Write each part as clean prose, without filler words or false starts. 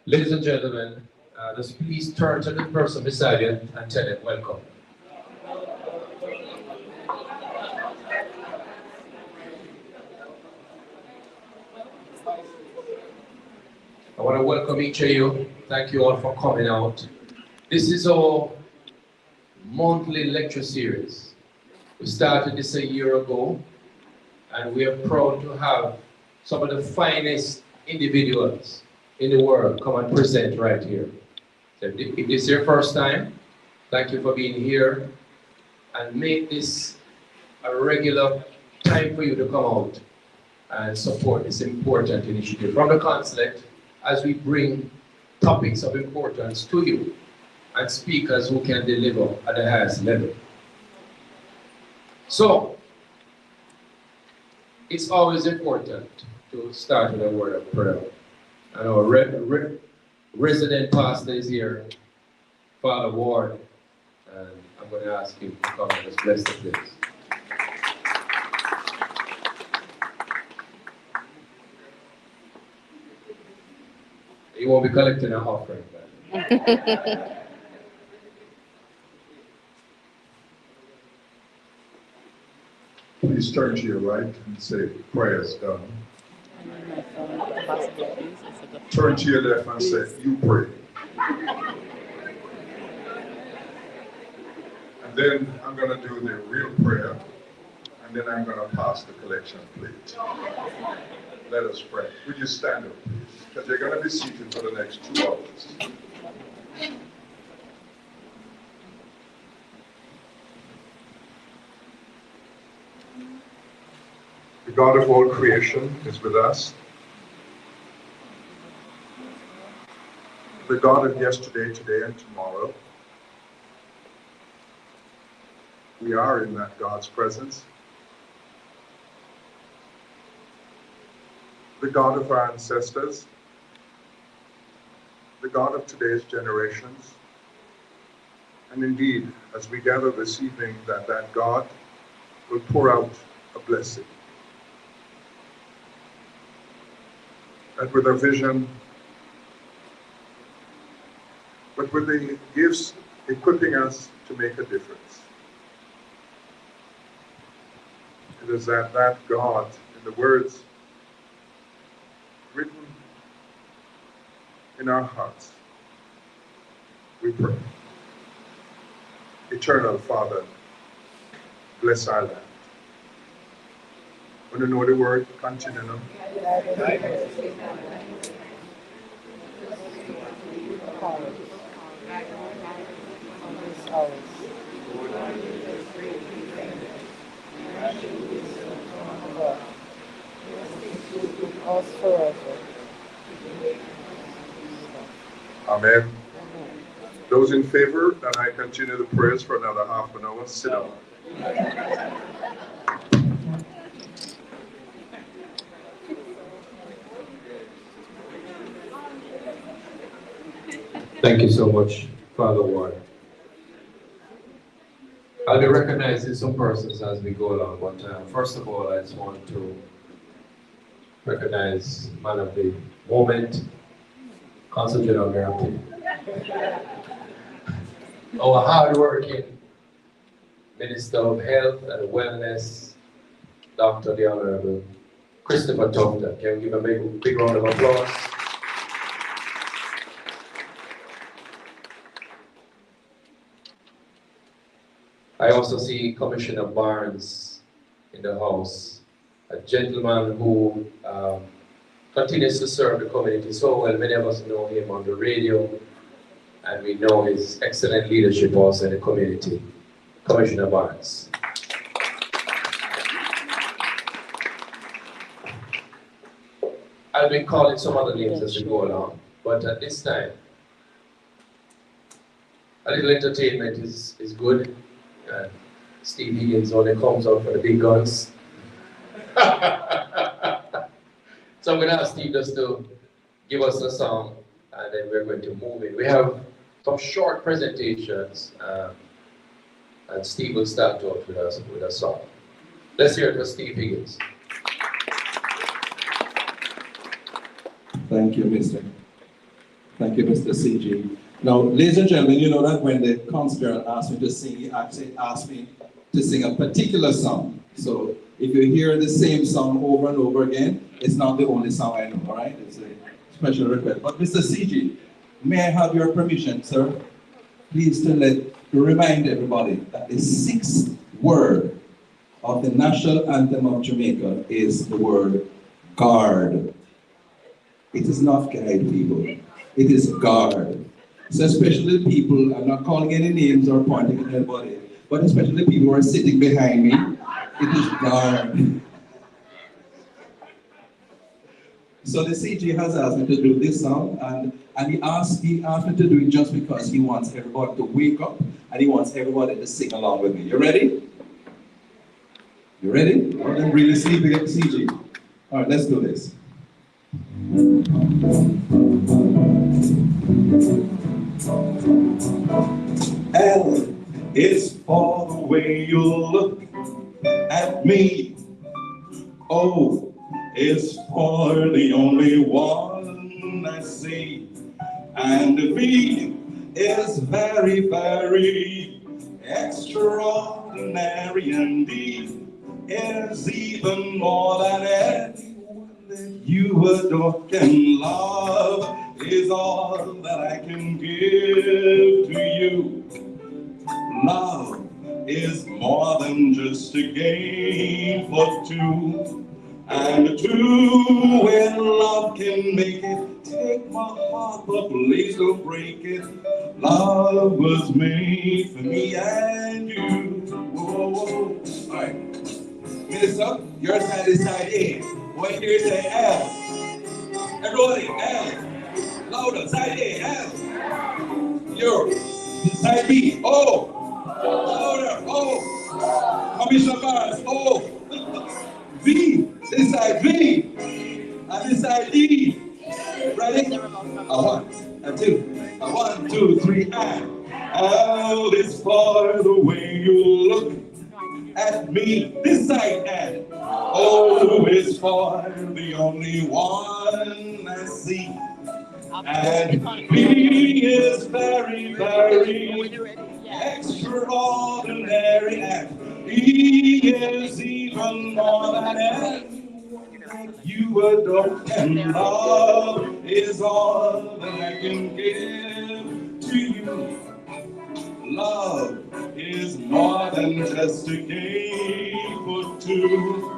Ladies and gentlemen, just please turn to the person beside you and tell them welcome. I want to welcome each of you. Thank you all for coming out. This is our monthly lecture series. We started this a year ago, and we are proud to have some of the finest individuals in the world come and present right here. So if this is your first time, thank you for being here, and make this a regular time for you to come out and support this important initiative from the consulate as we bring topics of importance to you and speakers who can deliver at the highest level. So, it's always important to start with a word of prayer. And our resident pastor is here, Father Ward, and I'm going to ask him to come and just bless the place. You won't be collecting an offering, man. Please turn to your right and say, prayers done. Turn to your left and say, you pray. And then I'm going to do the real prayer, and then I'm going to pass the collection plate. Let us pray. Would you stand up, please? Because you're going to be seated for the next 2 hours. The God of all creation is with us. The God of yesterday, today, and tomorrow. We are in that God's presence. The God of our ancestors. The God of today's generations. And indeed, as we gather this evening, that God will pour out a blessing. And with a vision, but with the gifts equipping us to make a difference. It is that God, in the words written in our hearts, we pray. Eternal Father, bless our land. Want to know the word? Continue. Amen. Those in favor that I continue the prayers for another half an hour, sit down. Thank you so much, Father Ward. I'll be recognizing some persons as we go along, but first of all, I just want to recognize man of the moment, Consul General Miracle. Our hard-working Minister of Health and Wellness, Dr. the Honorable Christopher Tufton. Can we give a big round of applause? I also see Commissioner Barnes in the house, a gentleman who continues to serve the community so well. Many of us know him on the radio, and we know his excellent leadership also in the community. Commissioner Barnes. I'll be calling some other names as we go along, but at this time, a little entertainment is good. Steve Higgins only comes out for the big guns. So I'm going to ask Steve just to give us a song, and then we're going to move in. We have some short presentations, and Steve will start off with us with a song. Let's hear it for Steve Higgins. Thank you, Mr. Thank you, Mr. CG. Now, ladies and gentlemen, you know that when the consul asked me to sing, he actually asked me to sing a particular song. So if you hear the same song over and over again, it's not the only song I know, all right? It's a special request. But Mr. CG, may I have your permission, sir? Please to remind everybody that the sixth word of the national anthem of Jamaica is the word guard. It is not guide, people. It is guard. So especially people, I'm not calling any names or pointing at anybody, but especially people who are sitting behind me, it is guard. So the CG has asked me to do this song, and he asked me to do it just because he wants everybody to wake up, and he wants everybody to sing along with me. You ready? You ready? Well, then really sleepy CG. All right, let's do this. L is for the way you look at me. O is for the only one I see. And V is very, very extraordinary. And D is even more than anyone that you adore. And love is all that I can give to you. Love is more than just a game for two. And two, when love can make it, take my heart, but please don't break it. Love was made for me and you. Whoa. All right. Minister, your side is side A. What here say L? Everybody, L. Louder, side A, L. Your side B, O. Louder, O. Commissioner Barnes, O. V, this side V, and this side D. Ready? A one, a two, a 1, 2, 3, and L is for the way you look at me. This side, and O is for the only one I see. And B is very, very extraordinary, and E is even more than anyone you adore. And love is all that I can give to you. Love is more than just a game for two.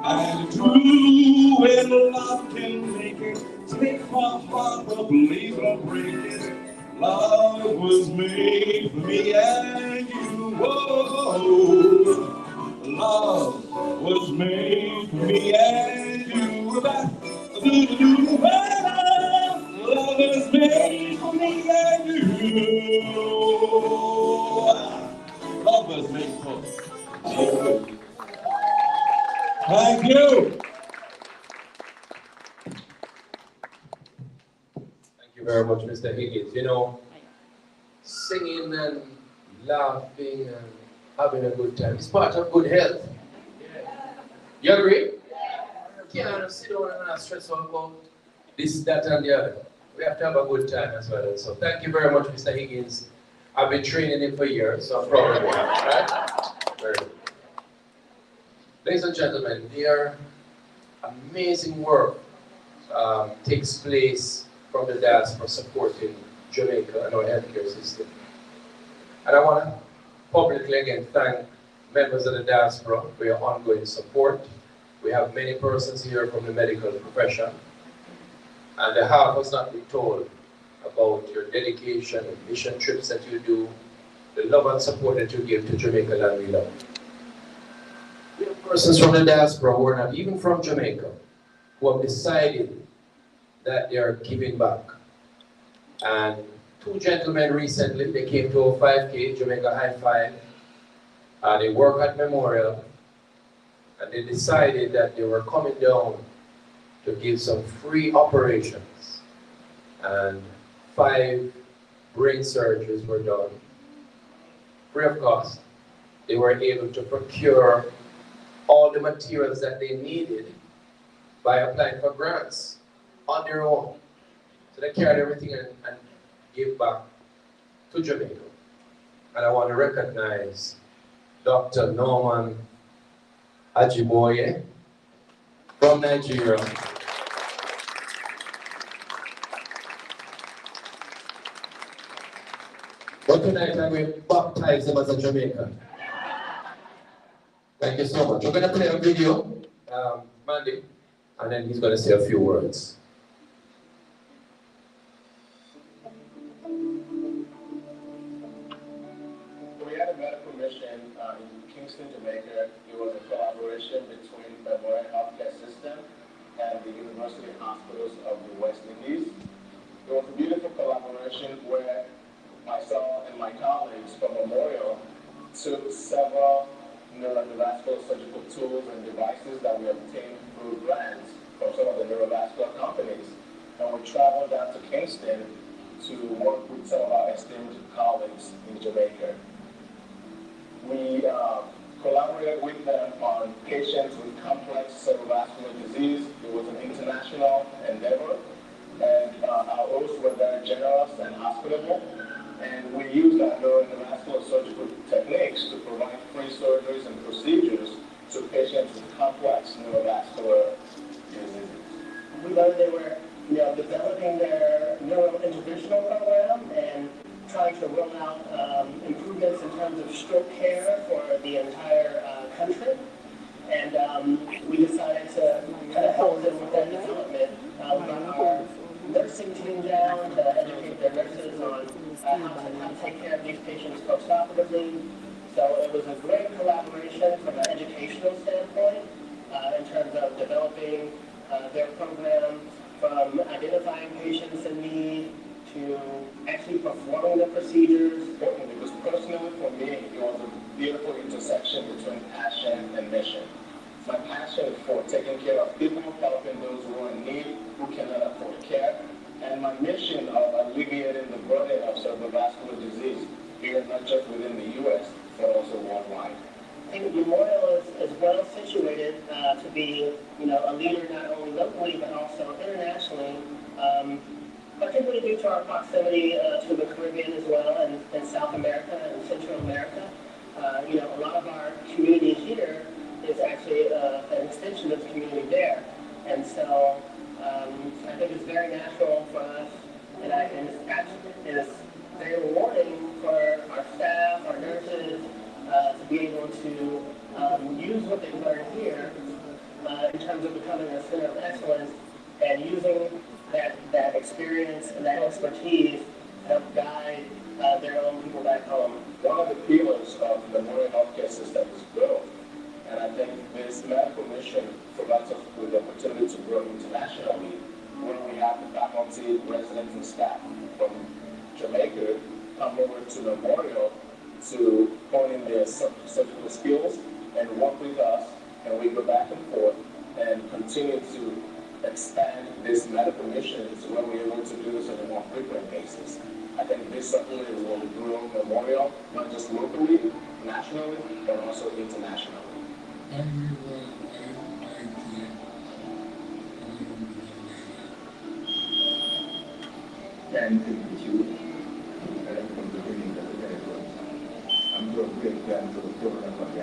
And two, when love can make it, take my heart, but please don't break it. Love was made for me and you. Whoa. Love was made for me and you. Love was made for me and you. Love was made for you. Thank you. Thank you very much, Mr. Higgins. You know, singing and laughing and having a good time is part of good health. You agree? You can't sit down and not stress out about this, that, and the other. We have to have a good time as well. So thank you very much, Mr. Higgins. I've been training him for years, so I'm proud of him. Right? Very good. Ladies and gentlemen, their amazing work takes place from the diaspora supporting Jamaica and our healthcare system. And I want to publicly again thank members of the diaspora for your ongoing support. We have many persons here from the medical profession, and the half has not been told about your dedication, mission trips that you do, the love and support that you give to Jamaica land we love. We have persons from the diaspora who are not even from Jamaica, who have decided that they are giving back. And two gentlemen recently, they came to a 5K, Jamaica High Five, and they work at Memorial, and they decided that they were coming down to give some free operations. And 5 brain surgeries were done, free of cost. They were able to procure all the materials that they needed by applying for grants on their own. So they carried everything and gave back to Jamaica. And I want to recognize Dr. Norman Ajiboye from Nigeria. But tonight I'm going to baptize him as a Jamaican. Thank you so much. We're going to play a video, Mandy, and then he's going to say a few words. We had a medical mission in Kingston, Jamaica. It was a collaboration between the Memorial Healthcare System and the University Hospitals of the West Indies. It was a beautiful collaboration where myself and my colleagues from Memorial took several neurovascular surgical tools and devices that we obtained through grants from some of the neurovascular companies. And we traveled down to Kingston to work with some of our esteemed colleagues in Jamaica. We collaborated with them on patients with complex cerebrovascular disease. It was an international endeavor, and our hosts were very generous and hospitable. And we used our neurovascular surgical techniques to provide free surgeries and procedures to patients with complex neurovascular diseases. We learned they were, developing their neurointerventional program and trying to roll out improvements in terms of stroke care for the entire country. And we decided to kind of help them with that development. We got our nursing team down to educate their nurses on how to take care of these patients post-operatively. So it was a great collaboration from an educational standpoint in terms of developing their program, from identifying patients in need to actually performing the procedures. Because personally for me, it was a beautiful intersection between passion and mission. My passion is for taking care of people, helping those who are in need, who cannot afford care, and my mission of alleviating the burden of cerebrovascular disease here, not just within the U.S., but also worldwide. I think Memorial is well situated to be, a leader not only locally but also internationally, particularly due to our proximity to the Caribbean as well, and South America and Central America. A lot of our community here is actually an extension of the community there, and so I think it's very natural for us, and it's very rewarding for our staff, our nurses, to be able to use what they've learned here in terms of becoming a center of excellence and using that experience and that expertise to help guide their own people back home. One of the pillars of the Memorial Healthcare System is growth, and I think this medical mission provides us with the opportunity to grow internationally, where we have the faculty, residents, and staff from Jamaica come over to Memorial to hone in their surgical skills and work with us, and we go back and forth and continue to expand this medical mission to where we're able to do this on a more frequent basis. I think this certainly will grow Memorial, not just locally, nationally, but also internationally. Thank you. From the beginning of the day, I'm going to break down to the program of the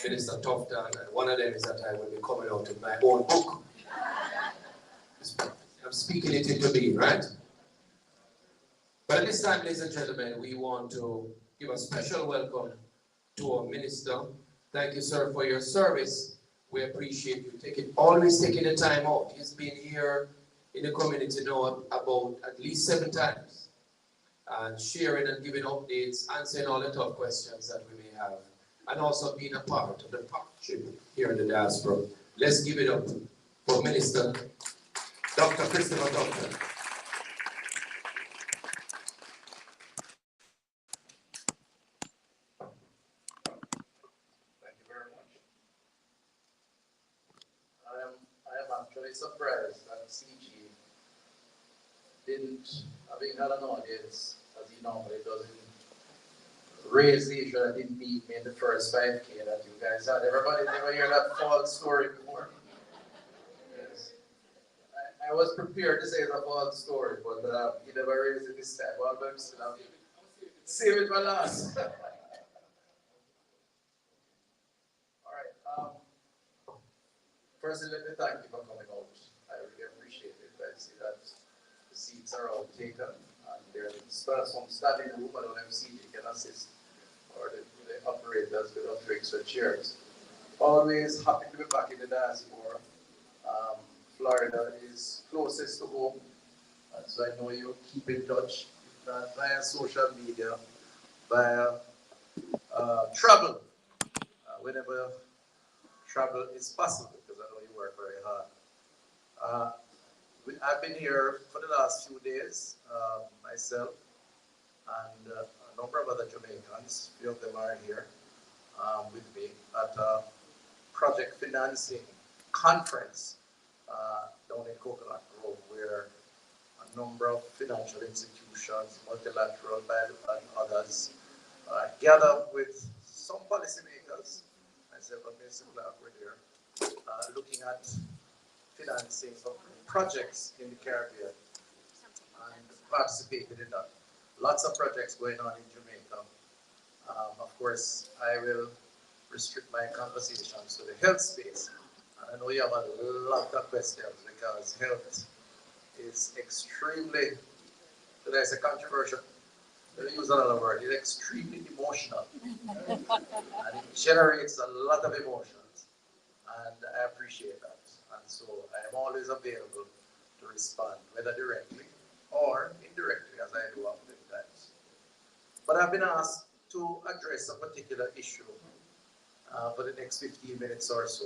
Minister Tufton, and one of them is that I will be coming out with my own book. I'm speaking it into being, right? But at this time, ladies and gentlemen, we want to give a special welcome to our minister. Thank you, sir, for your service. We appreciate you always taking the time out. He's been here in the community now about at least 7 times, and sharing and giving updates, answering all the tough questions that we may have, and also being a part of the partnership here in the diaspora. Let's give it up for Minister Dr. Christopher Tufton. Thank you very much. I am actually surprised that CG didn't, having had an audience, as he normally does, raise the issue that didn't beat me in the first 5K that you guys had. Everybody never hear that false story before? Yes. I was prepared to say it's a false story, but he never raised it this time. Well, I'm still have it. Save it for last. All right. Firstly, let me thank you for coming out. I really appreciate it. I see that the seats are all taken, and there's some standing room. I don't know if CG can assist, or the operators with up to extra chairs. Always happy to be back in the diaspora. Florida is closest to home, and so I know you keep in touch, if not via social media, via travel, whenever travel is possible, because I know you work very hard. I've been here for the last few days, myself, and a number of other Jamaicans. A few of them are here with me at a project financing conference down in Coconut Grove, where a number of financial institutions, multilateral and others, gather with some policymakers. Myself and Mr. Clark were there, looking at financing some projects in the Caribbean, and participated in that. Lots of projects going on in Jamaica. Of course, I will restrict my conversations to the health space. And I know you have a lot of questions, because health is extremely, did I say controversial? Let me use another word. It's extremely emotional. And it generates a lot of emotions. And I appreciate that. And so I am always available to respond, whether directly or indirectly, as I do oftentimes. But I've been asked to address a particular issue for the next 15 minutes or so.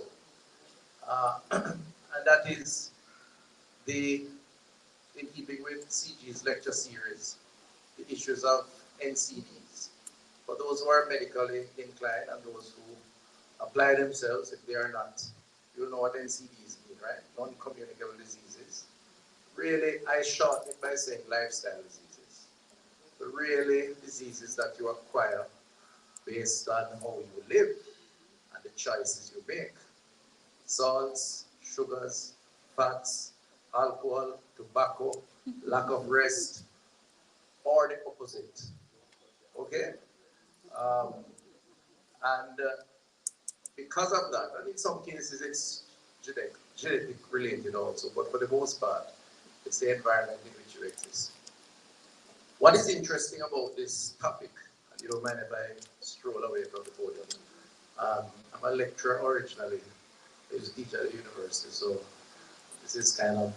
And that is in keeping with CG's lecture series, the issues of NCDs. For those who are medically inclined and those who apply themselves, if they are not, you'll know what NCDs mean, right? Non-communicable diseases. Really, I shorten it by saying lifestyle diseases. But really, diseases that you acquire based on how you live and the choices you make. Salts, sugars, fats, alcohol, tobacco, lack of rest, or the opposite. Okay? And because of that, and in some cases it's genetic related also, but for the most part, it's the environment in which you exist. What is interesting about this topic, and you don't mind if I stroll away from the podium, I'm a lecturer originally. I used to teach at the university, so this is kind of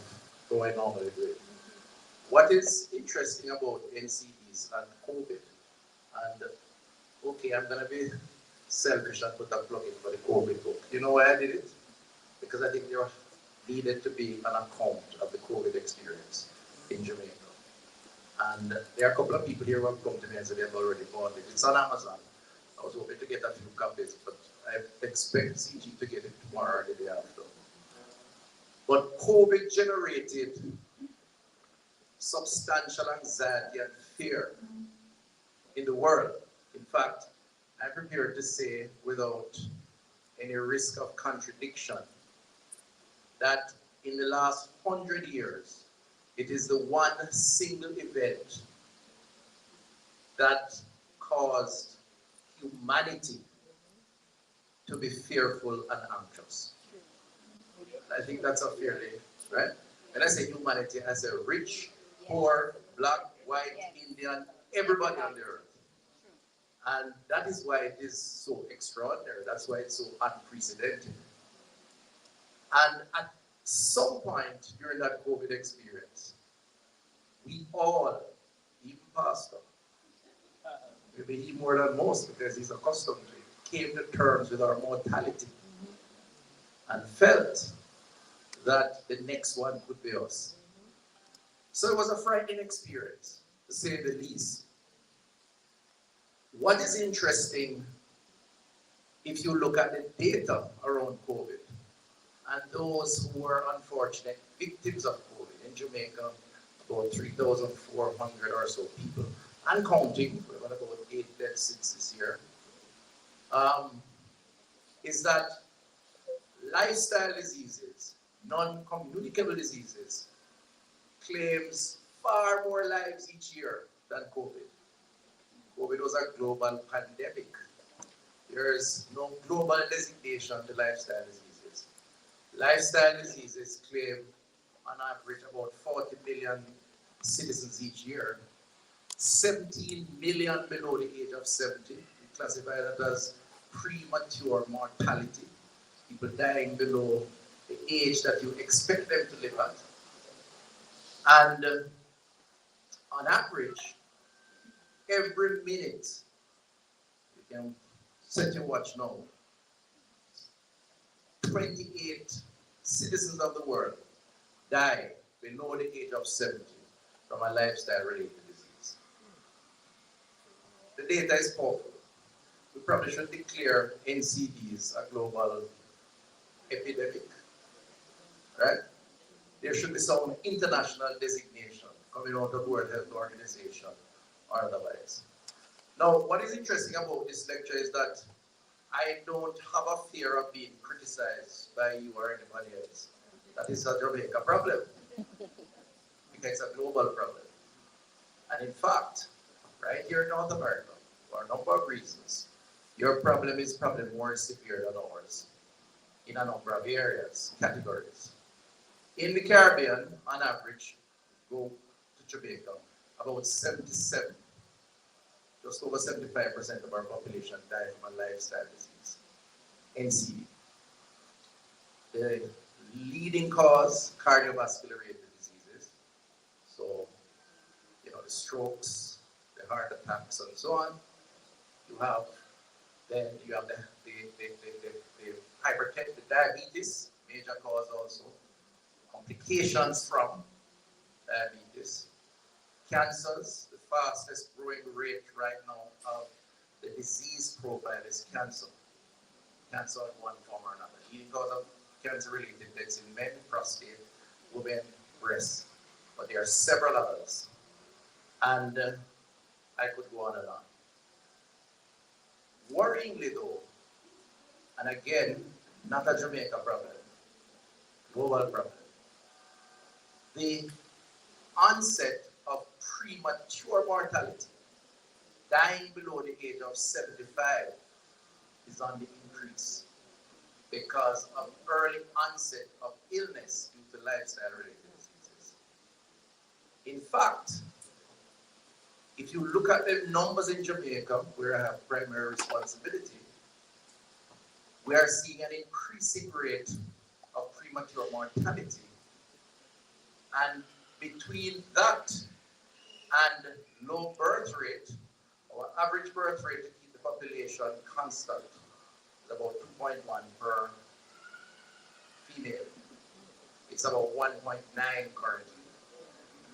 how I normally do it. What is interesting about NCDs and COVID, and okay, I'm going to be selfish and put a plug in for the COVID book. You know why I did it? Because I think there needed to be an account of the COVID experience in Jamaica. And there are a couple of people here who have come to me and said they have already bought it. It's on Amazon. I was hoping to get a few copies, but I expect CG to get it tomorrow or the day after. But COVID generated substantial anxiety and fear in the world. In fact, I'm prepared to say, without any risk of contradiction, that in the last 100 years, it is the one single event that caused humanity to be fearful and anxious. I think that's a fairly, right? When I say humanity, I say rich, poor, black, white, Indian, everybody on the earth. And that is why it is so extraordinary. That's why it's so unprecedented. And at some point during that COVID experience, we all, even Pastor, maybe he more than most because he's accustomed to it, came to terms with our mortality and felt that the next one could be us. So it was a frightening experience, to say the least. What is interesting, if you look at the data around COVID, and those who were unfortunate victims of COVID in Jamaica, about 3,400 or so people, and counting, we're about 8 deaths since this year, is that lifestyle diseases, non-communicable diseases, claims far more lives each year than COVID. COVID was a global pandemic. There is no global designation to lifestyle diseases. Lifestyle diseases claim on average about 40 million citizens each year. 17 million below the age of 70. We classify that as premature mortality. People dying below the age that you expect them to live at. And on average, every minute, you can set your watch now, 28 citizens of the world die below the age of 70 from a lifestyle-related disease. The data is powerful. We probably should declare NCDs a global epidemic, right? There should be some international designation coming out of the World Health Organization or otherwise. Now, what is interesting about this lecture is that I don't have a fear of being criticized by you or anybody else. That is a Jamaica problem, because it's a global problem. And in fact, right here in North America, for a number of reasons, your problem is probably more severe than ours in a number of areas, categories. In the Caribbean, on average, go to Jamaica, about 77, just over 75% of our population die from a lifestyle disease, NCD. The leading cause, cardiovascular related diseases. So, the strokes, the heart attacks, and so on. You have the hypertension, the diabetes, major cause also. Complications from diabetes. Cancers, the fastest growing rate right now of the disease profile is cancer. Cancer in one form or another. Leading cause of cancer-related deaths in men, prostate, women, breast. But there are several others. And I could go on and on. Worryingly though, and again, not a Jamaica problem, global problem, the onset of premature mortality, dying below the age of 75, is on the increase because of early onset of illness due to lifestyle-related diseases. In fact, if you look at the numbers in Jamaica, where I have primary responsibility, we are seeing an increasing rate of premature mortality. And between that and low birth rate, our average birth rate to keep the population constant is about 2.1 per female. It's about 1.9 currently.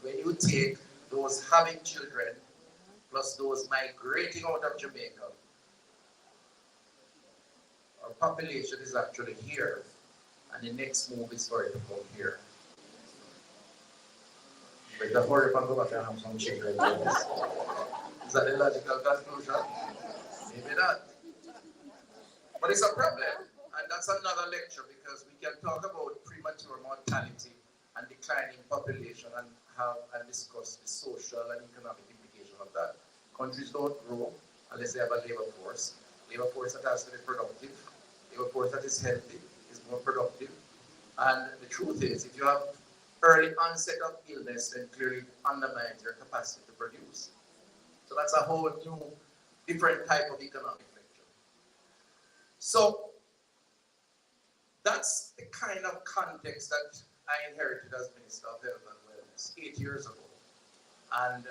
When you take those having children plus those migrating out of Jamaica, our population is actually here, and the next move is for it to come here. But the hurry up and go back and have some children. Is that the logical conclusion? Maybe not. But it's a problem, and that's another lecture, because we can talk about premature mortality and declining population and discuss the social and economic implication of that. Countries don't grow unless they have a labor force. Labor force that has to be productive. They workforce that is healthy, is more productive. And the truth is, if you have early onset of illness, then clearly undermines your capacity to produce. So that's a whole new, different type of economic venture. So that's the kind of context that I inherited as Minister of Health and Wellness 8 years ago. And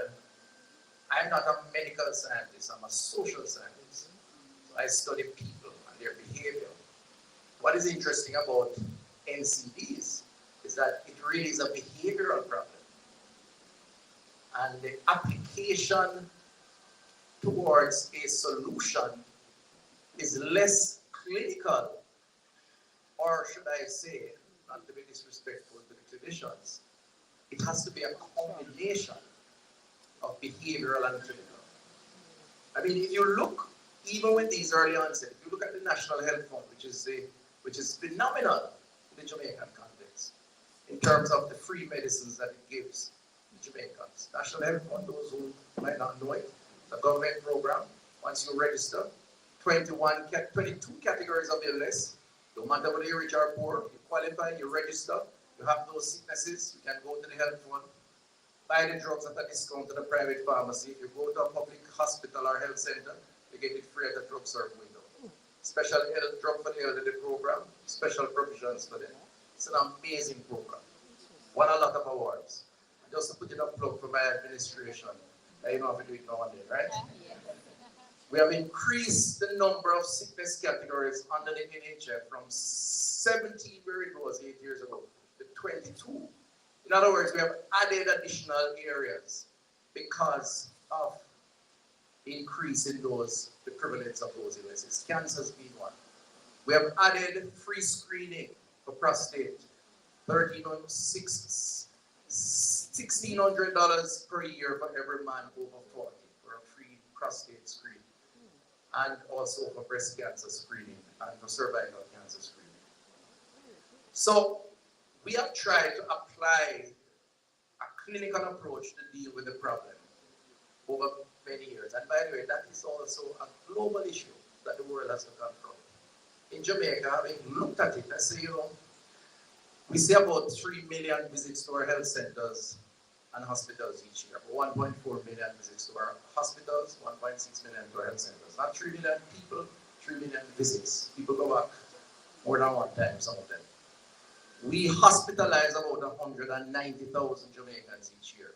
I'm not a medical scientist, I'm a social scientist. So I study people and their behavior. What is interesting about NCDs is that it really is a behavioral problem. And the application towards a solution is less clinical, or should I say, not to be disrespectful to the clinicians, it has to be a combination of behavioral and clinical. I mean, if you look, even with these early onset, if you look at the National Health Fund, which is phenomenal in the Jamaican context, in terms of the free medicines that it gives to Jamaicans. National Health Fund, those who might not know it, the government program. Once you register, 22 categories of illness. No matter whether you're rich or poor, you qualify, you register, you have those sicknesses, you can go to the health fund, buy the drugs at a discount to the private pharmacy. If you go to a public hospital or health center, you get it free at the drugstore window. Special health drug for the elderly program, special provisions for them. It's an amazing program. Won a lot of awards. Just to put it up plug for my administration, you know how to do it now and then, right? We have increased the number of sickness categories under the NHF from 17, where it was 8 years ago, to 22. In other words, we have added additional areas because of the increase in the prevalence of those illnesses. Cancer has been one. We have added free screening for prostate, $1,600 per year for every man over 40 for a free prostate screening, and also for breast cancer screening and for cervical cancer screening. So we have tried to apply a clinical approach to deal with the problem over many years. And by the way, that is also a global issue that the world has to confront. In Jamaica, having looked at it, I say, we see about 3 million visits to our health centers and hospitals each year. 1.4 million visits to our hospitals, 1.6 million to our health centers. Not 3 million people, 3 million visits. People go back more than one time, some of them. We hospitalize about 190,000 Jamaicans each year,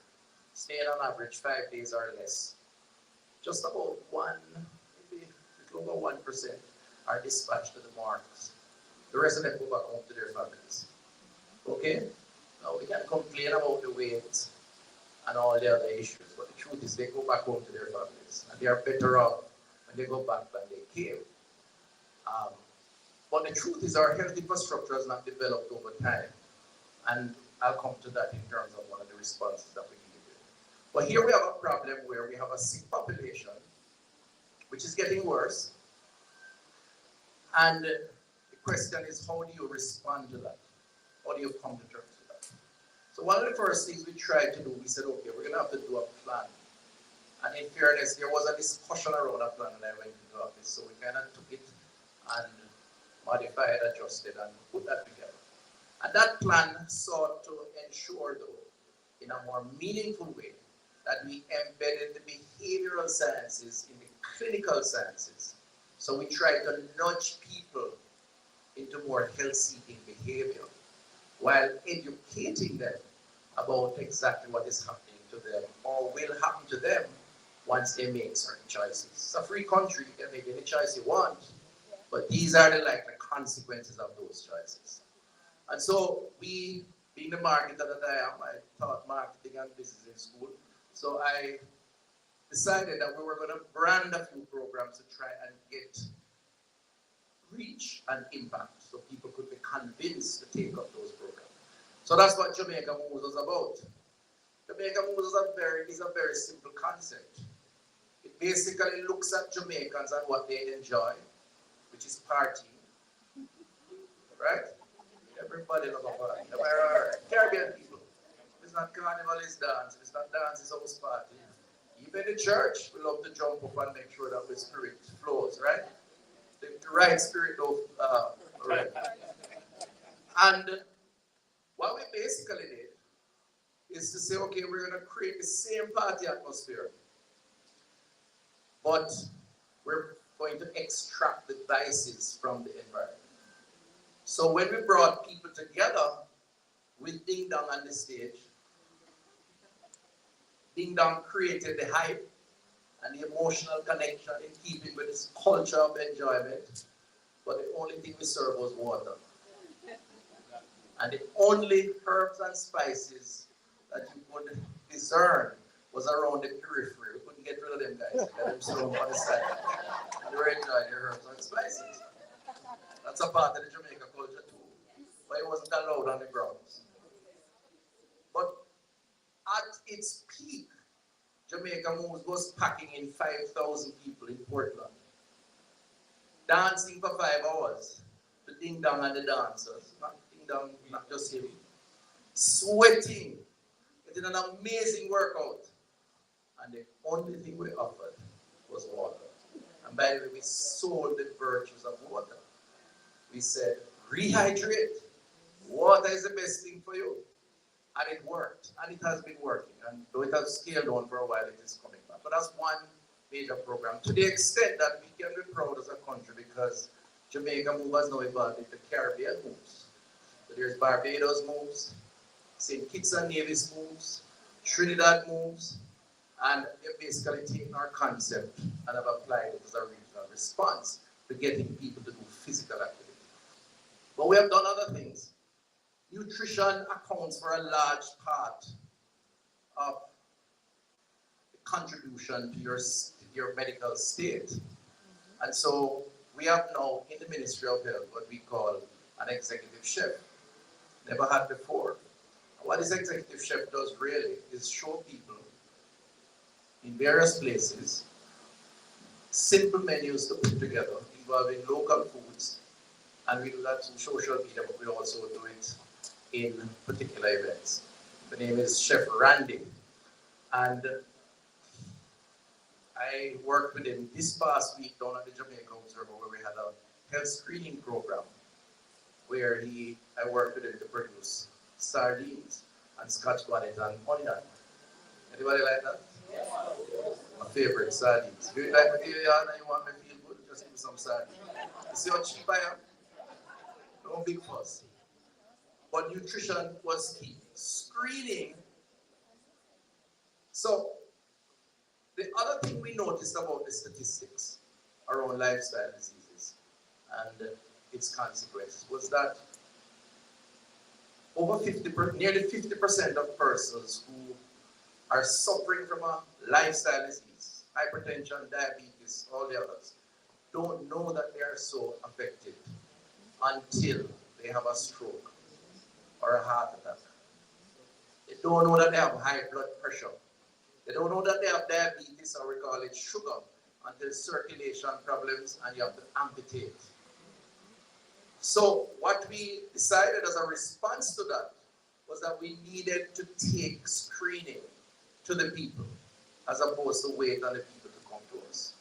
staying on average 5 days or less. Just about maybe a little over 1% are dispatched to the morgues. The rest of them go back home to their families. Okay? Now we can complain about the weight and all the other issues, but the truth is they go back home to their families, and they are better off when they go back than they came. But the truth is our health infrastructure has not developed over time, and I'll come to that in terms of one of the responses that we give. But here we have a problem where we have a sick population, which is getting worse, and the question is, how do you respond to that? How do you come to terms with that? So one of the first things we tried to do, we said, okay, we're going to have to do a plan. And in fairness, there was a discussion around a plan when I went into office, so we kind of took it and modified, adjusted, and put that together. And that plan sought to ensure, though, in a more meaningful way, that we embedded the behavioral sciences in the clinical sciences. So we tried to nudge people into more health-seeking behavior, while educating them about exactly what is happening to them or will happen to them once they make certain choices. It's a free country, you can make any choice you want, but these are the likely consequences of those choices. And so we, being the marketer that I am, I taught marketing and business in school, so I decided that we were going to brand a few programs to try and get reach and impact, so people could be convinced to take up those programs. So that's what Jamaica Moves was about. Jamaica Moves is a very simple concept. It basically looks at Jamaicans and what they enjoy, which is partying, right? Everybody loves a party. Caribbean people. It's not carnival, it's dance. It's not dance, it's house party. Even the church, we love to jump up and make sure that the spirit flows, right? the right spirit of right. And what we basically did is to say, okay, we're going to create the same party atmosphere, but we're going to extract the vices from the environment. So when we brought people together with Ding Dong on the stage, Ding Dong created the hype and the emotional connection in keeping with this culture of enjoyment, but the only thing we served was water. And the only herbs and spices that you could discern was around the periphery. We couldn't get rid of them guys. We let them sit on the side. And they were enjoying the herbs and spices. That's a part of the Jamaica culture too. But it wasn't allowed on the grounds. But at its peak, Jamaica Moves was packing in 5,000 people in Portland. Dancing for 5 hours. The Ding Dong and the dancers. Not Ding Dong, not just him. Sweating. Getting an amazing workout. And the only thing we offered was water. And by the way, we sold the virtues of water. We said, rehydrate. Water is the best thing for you. And it worked. And it has been working. And though it has scaled on for a while, it is coming back. But that's one major program. To the extent that we can be proud as a country because Jamaica Move has now evolved into Caribbean Moves. So there's Barbados Moves, St. Kitts and Nevis Moves, Trinidad Moves, and they're basically taking our concept and have applied it as a regional response to getting people to do physical activity. But we have done other things. Nutrition accounts for a large part of the contribution to your medical state. And so we have now in the Ministry of Health what we call an executive chef. Never had before. And what this executive chef does really is show people in various places simple menus to put together involving local foods. And we do that through social media, but we also do it in particular events. The name is Chef Randy. And I worked with him this past week down at the Jamaica Observer where we had a health screening program where I worked with him to produce sardines and scotch bonnet and onion. Anybody like that? Yeah. My favorite sardines. If you like material and you want me to feel good, just give me some sardines. You see how cheap I am? No big fuss. But nutrition was key. Screening. So, the other thing we noticed about the statistics around lifestyle diseases and its consequences was that nearly 50% of persons who are suffering from a lifestyle disease, hypertension, diabetes, all the others, don't know that they are so affected until they have a stroke or a heart attack. They don't know that they have high blood pressure. They don't know that they have diabetes, or we call it sugar, until circulation problems and you have to amputate. So what we decided as a response to that was that we needed to take screening to the people as opposed to wait on the people to come to us.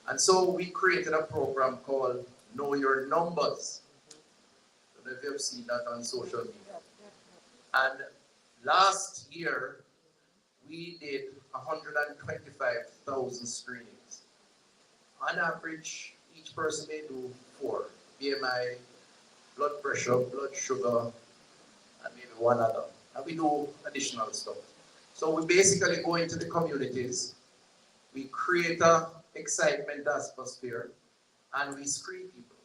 And so we created a program called Know Your Numbers. I don't know if you have seen that on social media. And last year, we did 125,000 screenings. On average, each person may do 4, BMI, blood pressure, blood sugar, and maybe one other. And we do additional stuff. So we basically go into the communities, we create an excitement atmosphere, and we screen people.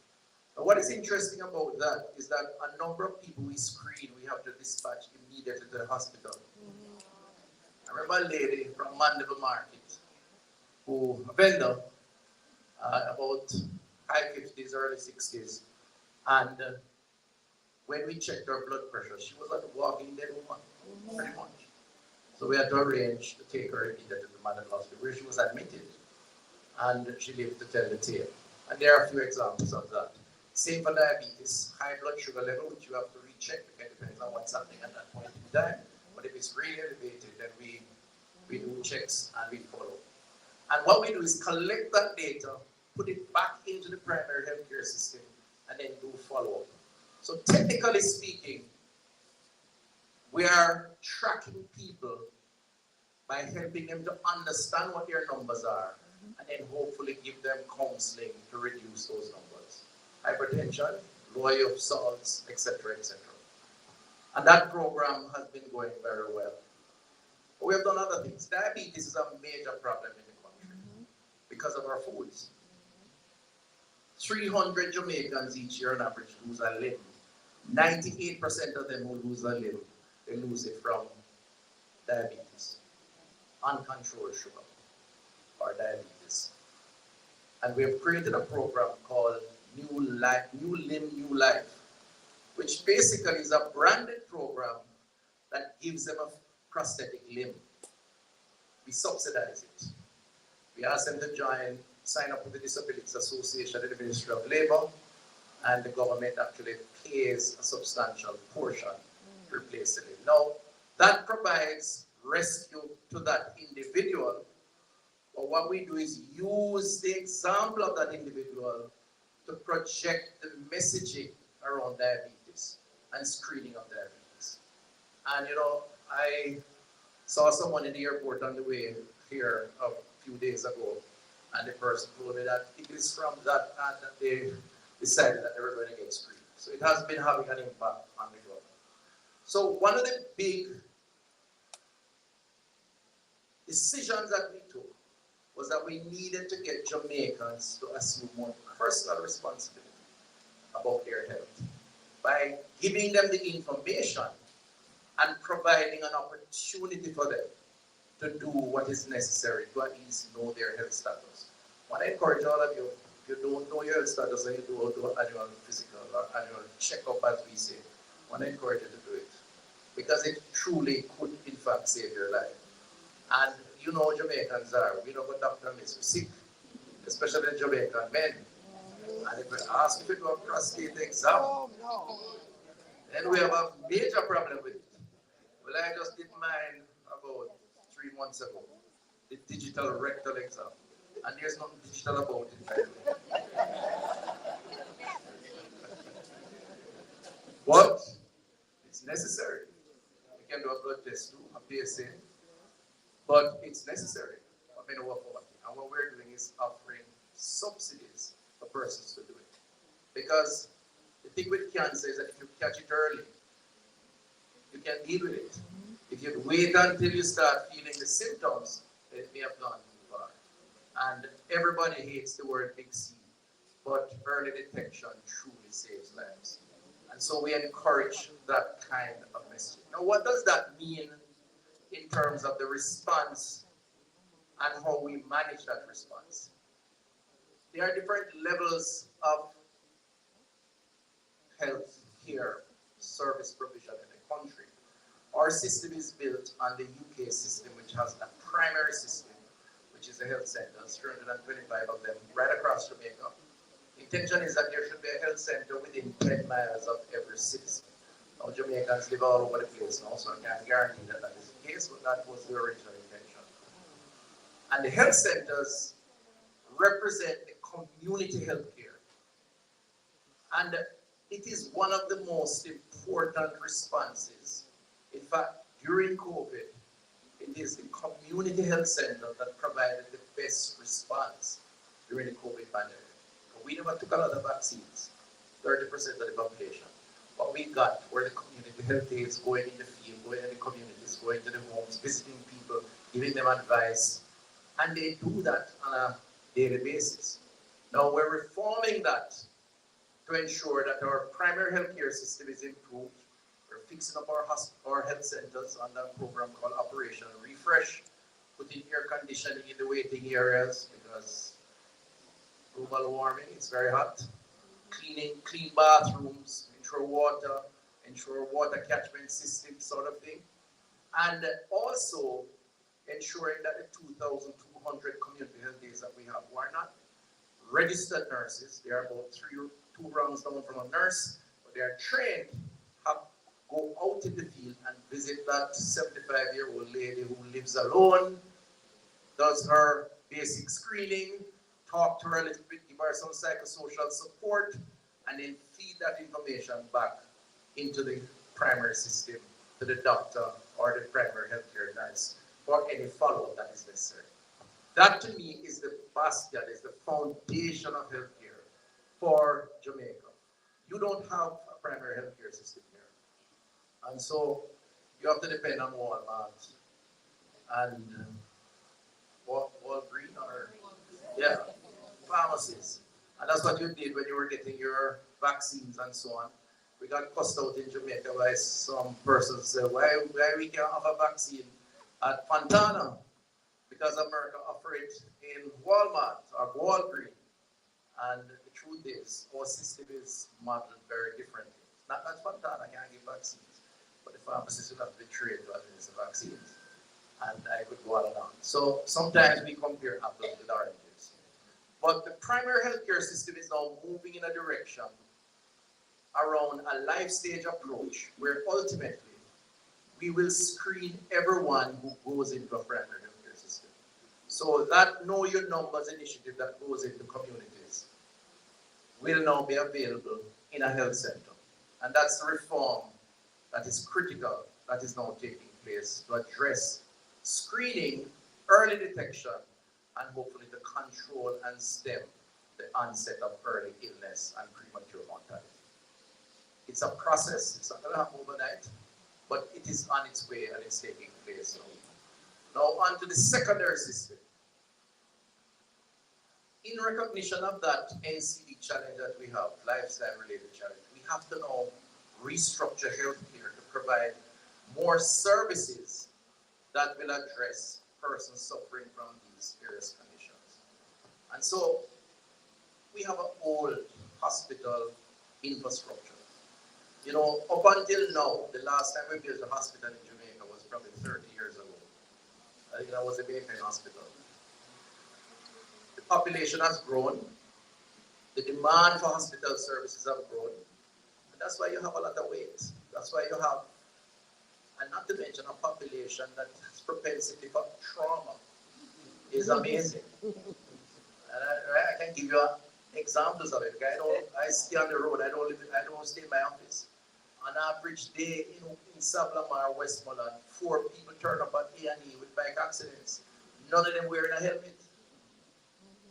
Now what is interesting about that is that a number of people we screen, we have to dispatch immediately to the hospital. I remember a lady from Mandeville Market, a vendor, about high 50s, early 60s, and when we checked her blood pressure, she was like a walking dead woman, pretty much. So we had to arrange to take her immediately to the Mandeville Hospital, where she was admitted, and she lived to tell the tale. And there are a few examples of that. Same for diabetes, high blood sugar level, which you have to recheck, because it depends on what's happening at that point in time. But if it's really elevated, then we do checks and we follow. And what we do is collect that data, put it back into the primary healthcare system, and then do follow-up. So technically speaking, we are tracking people by helping them to understand what their numbers are, and then hopefully give them counseling to reduce those numbers. Hypertension, lower of salts, etc., etc. And that program has been going very well. But we have done other things. Diabetes is a major problem in the country because of our foods. 300 Jamaicans each year on average lose a limb. 98% of them who lose a limb, they lose it from diabetes, uncontrolled sugar, or diabetes. And we have created a program called New Limb, New Life, which basically is a branded program that gives them a prosthetic limb. We subsidize it. We ask them to sign up with the Disabilities Association and the Ministry of Labour, and the government actually pays a substantial portion to replace the limb. Now, that provides rescue to that individual, but what we do is use the example of that individual to project the messaging around diabetes and screening of diabetes. And I saw someone in the airport on the way here a few days ago, and the person told me that it is from that and that they decided that they were going to get screened. So it has been having an impact on the government. So one of the big decisions that we took was that we needed to get Jamaicans to assume more personal responsibility about their health by giving them the information and providing an opportunity for them to do what is necessary to at least know their health status. I want to encourage all of you, if you don't know your health status and you do annual physical or annual checkup, as we say, I want to encourage you to do it, because it truly could in fact save your life. And you know Jamaicans are, we don't go doctor unless we're sick, especially the Jamaican men. And if we ask if you do a prostate exam, then we have a major problem with it. Well, I just did mine about 3 months ago, the digital rectal exam. And there's nothing digital about it, by the way. But it's necessary. You can do a blood test too, a PSA. But it's necessary. And what we're doing is offering subsidies for persons to do it. Because the thing with cancer is that if you catch it early, you can deal with it. If you wait until you start feeling the symptoms, it may have gone too far. And everybody hates the word big C, but early detection truly saves lives. And so we encourage that kind of messaging. Now, what does that mean in terms of the response and how we manage that response? There are different levels of health care service provision in the country. Our system is built on the UK system, which has a primary system, which is the health centers, 325 of them, right across Jamaica. The intention is that there should be a health center within 10 miles of every citizen. Now, Jamaicans live all over the place now, so I can't guarantee that that is the case, but that was the original intention. And the health centers represent the community health care. And it is one of the most important responses. In fact, during COVID, it is the community health center that provided the best response during the COVID pandemic. We never took a lot of vaccines, 30% of the population. What we got were the community health aides going in the field, going in the communities, going to the homes, visiting people, giving them advice. And they do that on a daily basis. Now we're reforming that to ensure that our primary healthcare system is improved. We're fixing up our health centers under a program called Operation Refresh, putting air conditioning in the waiting areas because global warming, it's very hot. Clean bathrooms, ensure water catchment system sort of thing. And also ensuring that the 2,200 community health aides that we have who are not registered nurses, they are about two rounds down from a nurse, but they are trained, go out in the field and visit that 75-year-old lady who lives alone, does her basic screening, talk to her a little bit, give her some psychosocial support, and then feed that information back into the primary system, to the doctor or the primary healthcare nurse for any follow-up that is necessary. That to me is the bastion, is the foundation of healthcare for Jamaica. You don't have a primary healthcare system here. And so you have to depend on Walmart and Walgreen or, yeah, pharmacies. And that's what you did when you were getting your vaccines and so on. We got cussed out in Jamaica by some persons said, why we can't have a vaccine at Fontana? Because America offer it in Walmart or Walgreen. And the truth is, our system is modeled very differently. Not that Fontana can't give vaccines, but the pharmacists will have to be trained to administer vaccines. And I could go on and on. So sometimes we compare apples with oranges. But the primary healthcare system is now moving in a direction around a life stage approach where ultimately we will screen everyone who goes into a primary healthcare system. So that Know Your Numbers initiative that goes into communities will now be available in a health center. And that's the reform that is critical that is now taking place to address screening, early detection, and hopefully to control and stem the onset of early illness and premature mortality. It's a process, it's not going to happen overnight, but it is on its way and it's taking place now. Now on to the secondary system. In recognition of that NCD challenge that we have, lifestyle-related challenge, we have to now restructure healthcare to provide more services that will address persons suffering from these various conditions. And so we have an old hospital infrastructure. You know, up until now, the last time we built a hospital in Jamaica was probably 30 years ago. I think that was the Bayfront Hospital. The population has grown. The demand for hospital services have grown. And that's why you have a lot of wait. That's why you have, and not to mention a population that has propensity for trauma is amazing. And I can give you examples of it. I stay on the road. I don't stay in my office. On average day in Sablamar, Westmoreland, 4 people turn up at A&E with bike accidents. None of them wearing a helmet.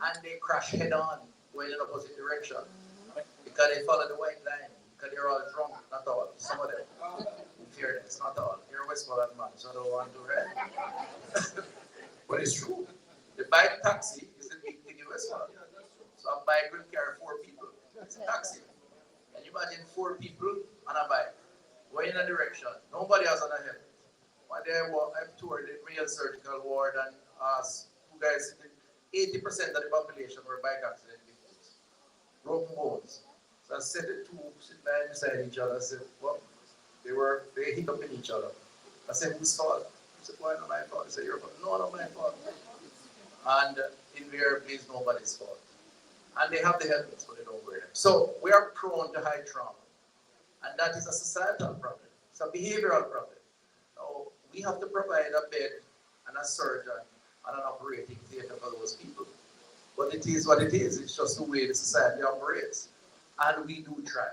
And they crash head on, going in the opposite direction. Because they follow the white line. Because they're all drunk. Not all. Some of them. In fairness, not all. You're a Westmoreland man, so I don't want to ride. But it's true. The bike taxi is the big thing in Westmoreland. So a bike will carry 4 people. It's a taxi. Can you imagine 4 people on a bike going in a direction? Nobody has on a helmet. One day I toured the male surgical ward and asked 2 guys, 80% of the population were bike accident victims. Broken bones. So I said the 2 sit beside each other. I said, well, they hit up in each other. I said, whose fault? He said, why not my fault? I said, your fault. No, not my fault. And invariably it's nobody's fault. And they have the helmets, but they don't wear them. So we are prone to high trauma. And that is a societal problem. It's a behavioral problem. Now, we have to provide a bed and a surgeon and an operating theater for those people. But it is what it is. It's just the way the society operates. And we do try.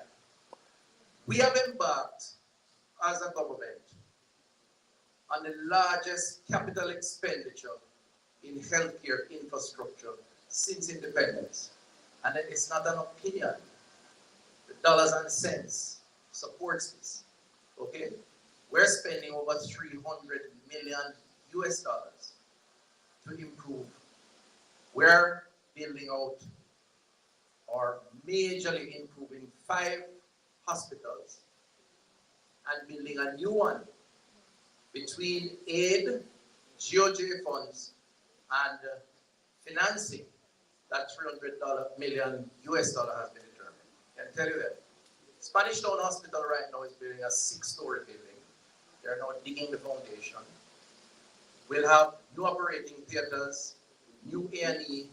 We have embarked as a government on the largest capital expenditure in healthcare infrastructure since independence. And it's not an opinion. The dollars and cents supports this. Okay? We're spending over 300 million US dollars to improve. We're building out or majorly improving 5 hospitals and building a new one between aid, GOJ funds, and financing. That $300 million US dollar has been determined. I can tell you that. Spanish Town Hospital right now is building a 6-story building. They're now digging the foundation. We'll have new operating theaters, new A&E,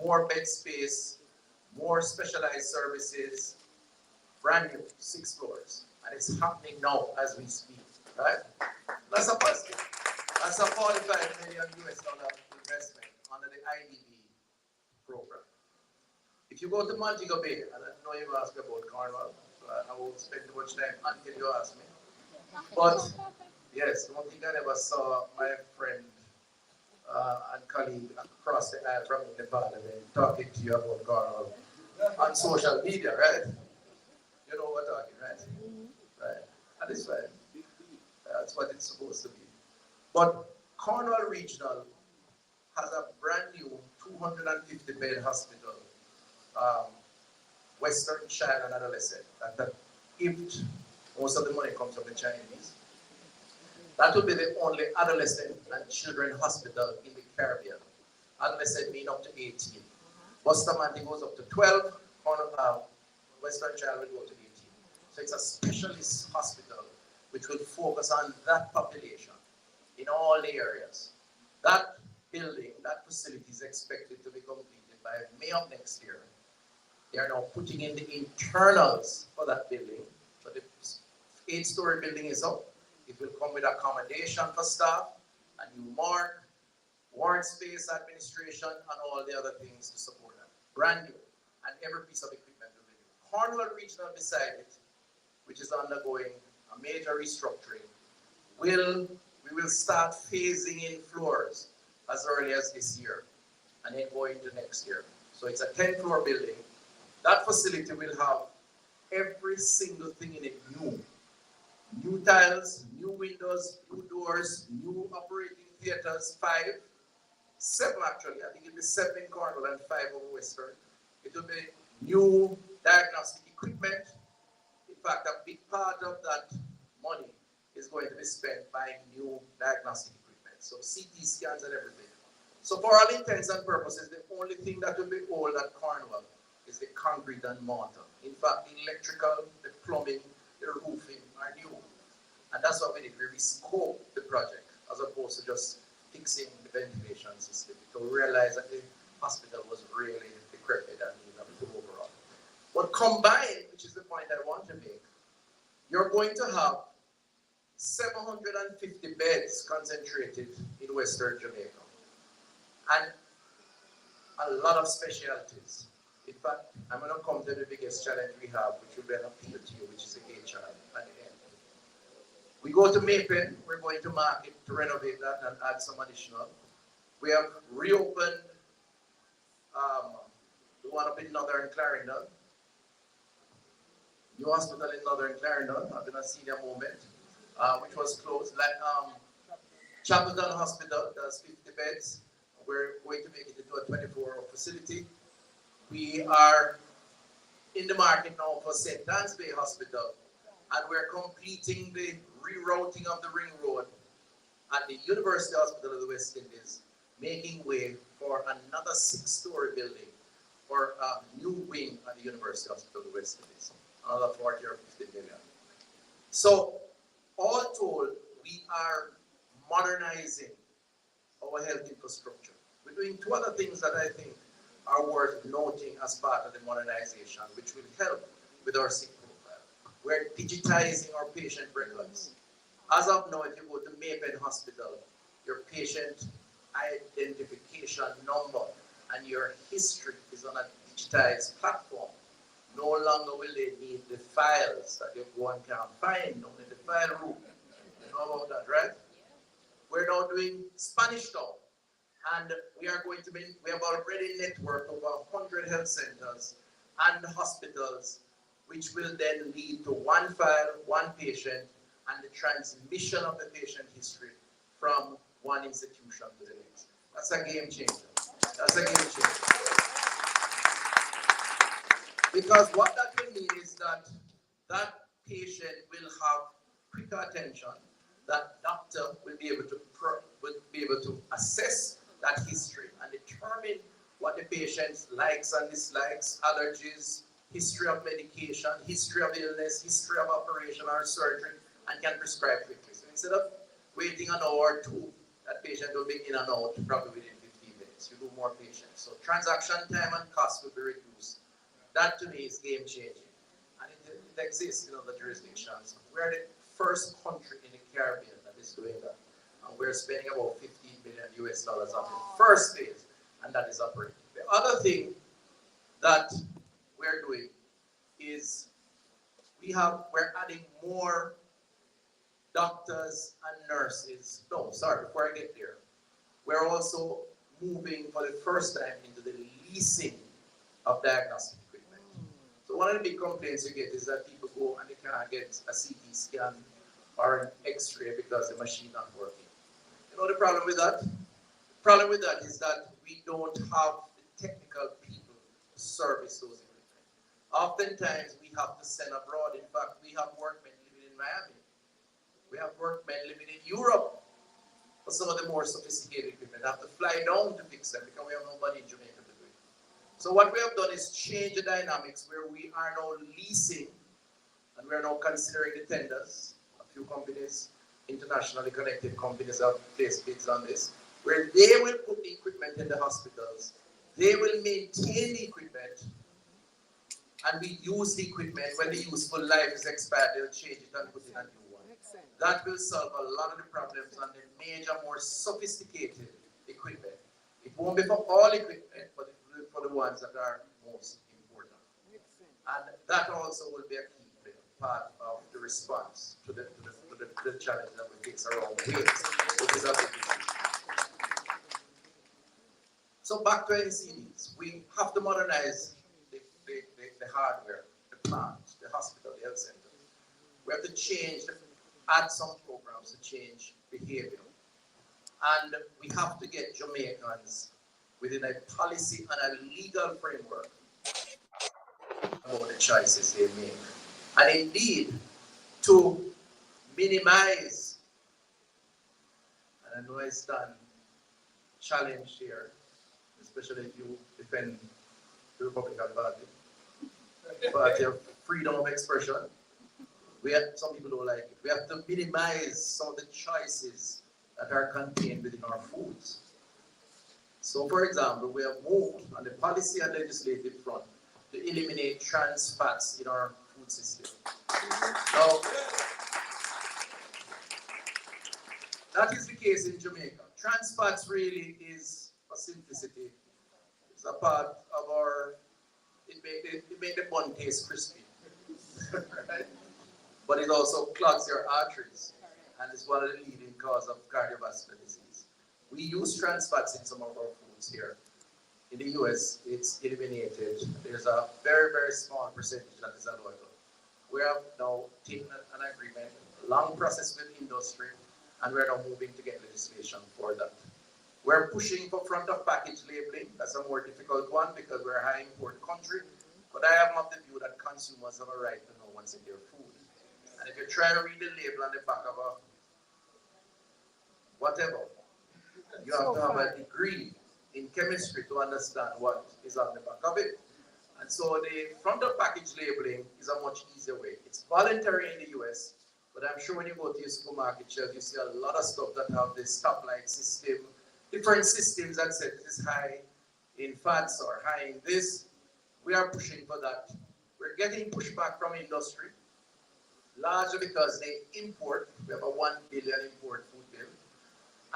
more bed space, more specialized services, brand new, 6 floors. And it's happening now as we speak, right? That's a positive. That's a $45 million US dollar investment under the IDB program. If you go to Montego Bay, and I know you asked about Cornwall, so I won't spend too much time until you ask me. But yes, one thing I never saw my friend and colleague across the aisle from the parliament talking to you about Cornwall on social media, right? You know what I'm talking, right? Right. And it's fine. That's what it's supposed to be. But Cornwall Regional has a brand new 250 bed hospital, um, Western child and adolescent. That if most of the money comes from the Chinese, that will be the only adolescent and children hospital in the Caribbean. Adolescent mean up to 18. Bustamante goes up to 12, Western Child will go to 18. So it's a specialist hospital which will focus on that population in all the areas. That building, that facility is expected to be completed by May of next year. They are now putting in the internals for that building. So the 8-story building is up. It will come with accommodation for staff, a new morgue, warrant space administration, and all the other things to support that. Brand new. And every piece of equipment will be new. Cornwall Regional beside it, which is undergoing a major restructuring, we will start phasing in floors as early as this year and then go into next year. So it's a 10-floor building. That facility will have every single thing in it new. New tiles, new windows, new doors, new operating theaters, 7 actually. I think it'll be 7 in Cornwall and 5 over Western. It will be new diagnostic equipment. In fact, a big part of that money is going to be spent buying new diagnostic equipment. So CT scans and everything. So for all intents and purposes, the only thing that will be old at Cornwall is the concrete and mortar. In fact, the electrical, the plumbing, the roofing are new. And that's what we did. We rescoped the project as opposed to just fixing the ventilation system to realize that the hospital was really decrepit and needed overall. But combined, which is the point I want to make, you're going to have 750 beds concentrated in Western Jamaica and a lot of specialties. In fact, I'm going to come to the biggest challenge we have, which will be an appeal to you, which is the HR at the end. We go to Maypen, we're going to market to renovate that and add some additional. We have reopened the one up in Northern Clarendon, new hospital in Northern Clarendon, I've been a senior moment, which was closed. Like Chapelton Hospital, does 50 beds. We're going to make it into a 24-hour facility. We are in the market now for St. Anne's Bay Hospital, and we're completing the rerouting of the ring road at the University Hospital of the West Indies, making way for another 6-story building for a new wing at the University Hospital of the West Indies, another 40 or 50 million. So, all told, we are modernizing our health infrastructure. We're doing 2 other things that I think are worth noting as part of the modernization, which will help with our sick profile. We're digitizing our patient records. As of now, if you go to Maypen Hospital, your patient identification number and your history is on a digitized platform. No longer will they need the files that everyone can find only the file room. You know about that, right? We're now doing Spanish Town. And we have already networked over 100 health centers and hospitals, which will then lead to 1 file, 1 patient, and the transmission of the patient history from one institution to the next. That's a game changer. That's a game changer. Because what that will mean is that that patient will have quicker attention. That doctor will be able to assess that history and determine what the patient's likes and dislikes, allergies, history of medication, history of illness, history of operation or surgery, and can prescribe quickly. So instead of waiting an hour or 2, that patient will be in and out probably within 15 minutes. You do more patients. So transaction time and cost will be reduced. That to me is game changing. And it exists in other jurisdictions. We're the first country in the Caribbean that is doing that. And we're spending about $15 billion US on the first phase, and that is operating. The other thing that we're doing is we're adding more doctors and nurses. No, sorry, before I get there, we're also moving for the first time into the leasing of diagnostic equipment. So one of the big complaints you get is that people go and they can't get a CT scan or an X-ray because the machine not working. You know the problem with that? The problem with that is that we don't have the technical people to service those equipment. Oftentimes we have to send abroad. In fact, we have workmen living in Miami. We have workmen living in Europe for some of the more sophisticated equipment. They have to fly down to fix them because we have nobody in Jamaica to do it. So what we have done is change the dynamics where we are now leasing and we are now considering the tenders. A few companies, internationally connected companies have placed bids on this, where they will put the equipment in the hospitals. They will maintain the equipment and we use the equipment. When the useful life is expired, they'll change it and put in a new one. That will solve a lot of the problems on the major, more sophisticated equipment. It won't be for all equipment, but it will be for the ones that are most important. And that also will be a key part of the response to the challenge that we face around weight, which is a big issue. So back to NCDs, we have to modernize the hardware, the plant, the hospital, the health center. We have to add some programs to change behavior. And we have to get Jamaicans within a policy and a legal framework about the choices they make. And indeed, to minimize, and I know I stand challenged here, especially if you defend the Republican Party of freedom of expression. Some people don't like it. We have to minimize some of the choices that are contained within our foods. So, for example, we have moved on the policy and legislative front to eliminate trans fats in our food system. Now, that is the case in Jamaica. Trans fats really is a simplicity. It's a part of it makes the bun taste crispy. Right? But it also clogs your arteries and is one of the leading causes of cardiovascular disease. We use trans fats in some of our foods here. In the US, it's eliminated. There's a very, very small percentage that is allowed. We have now taken an agreement, a long process with industry, and we're now moving to get legislation for that. We're pushing for front of package labeling. That's a more difficult one because we're a high import country. But I am of the view that consumers have a right to know what's in their food. And if you try to read the label on the back of a whatever, you have to have a degree in chemistry to understand what is on the back of it. And so the front of package labeling is a much easier way. It's voluntary in the US, but I'm sure when you go to your supermarket shelf, you see a lot of stuff that have this stoplight system, different systems that say this is high in fats or high in this. We are pushing for that. We're getting pushback from industry, largely because they import. We have a 1 billion import food bill,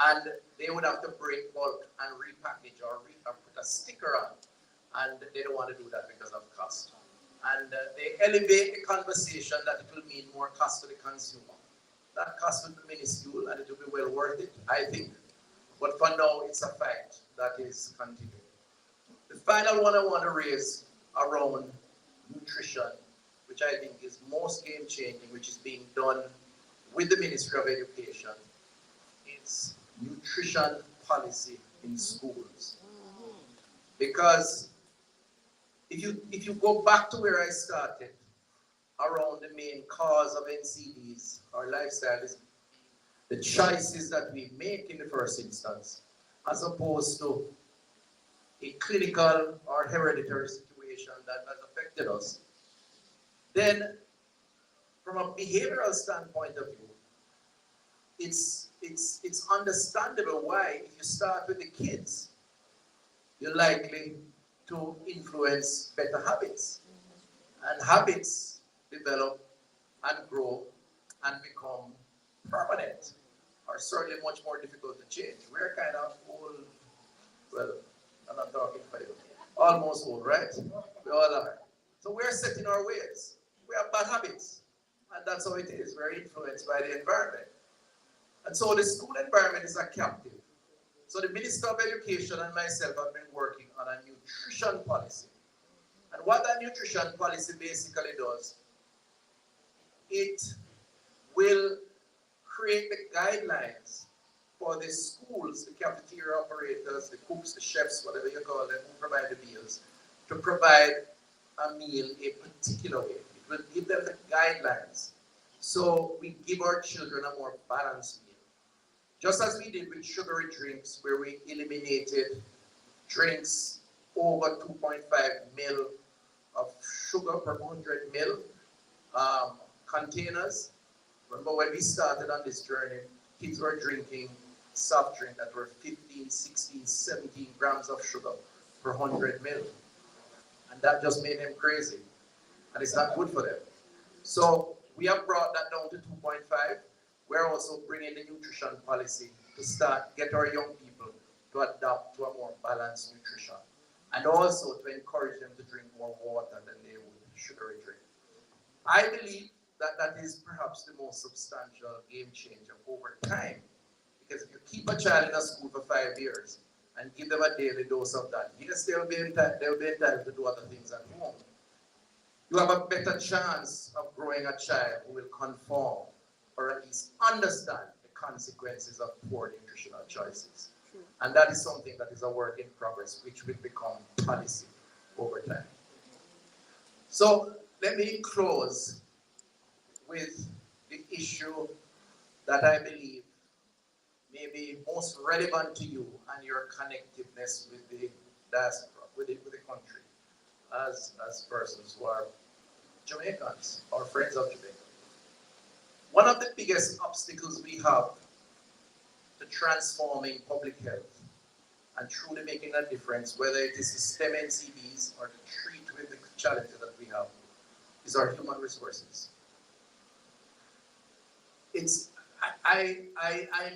and they would have to break bulk and repackage or put a sticker on, and they don't want to do that because of cost. And they elevate the conversation that it will mean more cost to the consumer. That cost will be minuscule and it will be well worth it, I think. But for now, it's a fact that is continuing. The final one I want to raise around nutrition, which I think is most game-changing, which is being done with the Ministry of Education, is nutrition policy in schools. Because if you go back to where I started, around the main cause of NCDs or lifestyle is the choices that we make in the first instance, as opposed to a clinical or hereditary situation that has affected us. Then, from a behavioral standpoint of view, it's understandable why, if you start with the kids, you're likely to influence better habits. And habits develop and grow and become permanent, are certainly much more difficult to change. We're kind of old, well, I'm not talking for you, almost old, right? We all are. So we're set in our ways. We have bad habits. And that's how it is. We're influenced by the environment. And so the school environment is a captive. So the Minister of Education and myself have been working on a nutrition policy. And what that nutrition policy basically does, it will create the guidelines for the schools, the cafeteria operators, the cooks, the chefs, whatever you call them, who provide the meals, to provide a meal a particular way. It will give them the guidelines. So we give our children a more balanced meal. Just as we did with sugary drinks, where we eliminated drinks over 2.5 mil of sugar per 100 mil containers. Remember when we started on this journey, kids were drinking soft drink that were 15, 16, 17 grams of sugar per 100 mil. And that just made them crazy. And it's not good for them. So we have brought that down to 2.5. We're also bringing the nutrition policy to get our young people to adapt to a more balanced nutrition. And also to encourage them to drink more water than they would sugary drink. I believe that that is perhaps the most substantial game changer over time. Because if you keep a child in a school for 5 years and give them a daily dose of that, yes, they'll be entitled to do other things at home. You have a better chance of growing a child who will conform or at least understand the consequences of poor nutritional choices. And that is something that is a work in progress, which will become policy over time. So let me close with the issue that I believe may be most relevant to you and your connectiveness with the diaspora, with the country, as persons who are Jamaicans or friends of Jamaica. One of the biggest obstacles we have to transforming public health and truly making a difference, whether it is to stem NCBs or to treat with the challenges that we have, is our human resources. I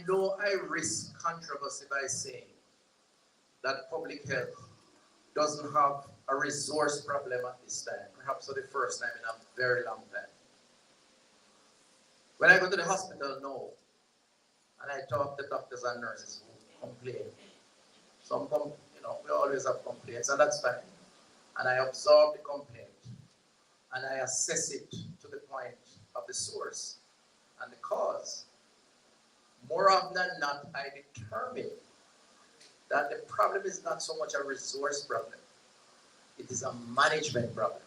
know I risk controversy by saying that public health doesn't have a resource problem at this time, perhaps for the first time in a very long time. When I go to the hospital now, and I talk to doctors and nurses who complain, we always have complaints, and that's fine. And I absorb the complaint, and I assess it to the point of the source and the cause. More often than not, I determine that the problem is not so much a resource problem. It is a management problem.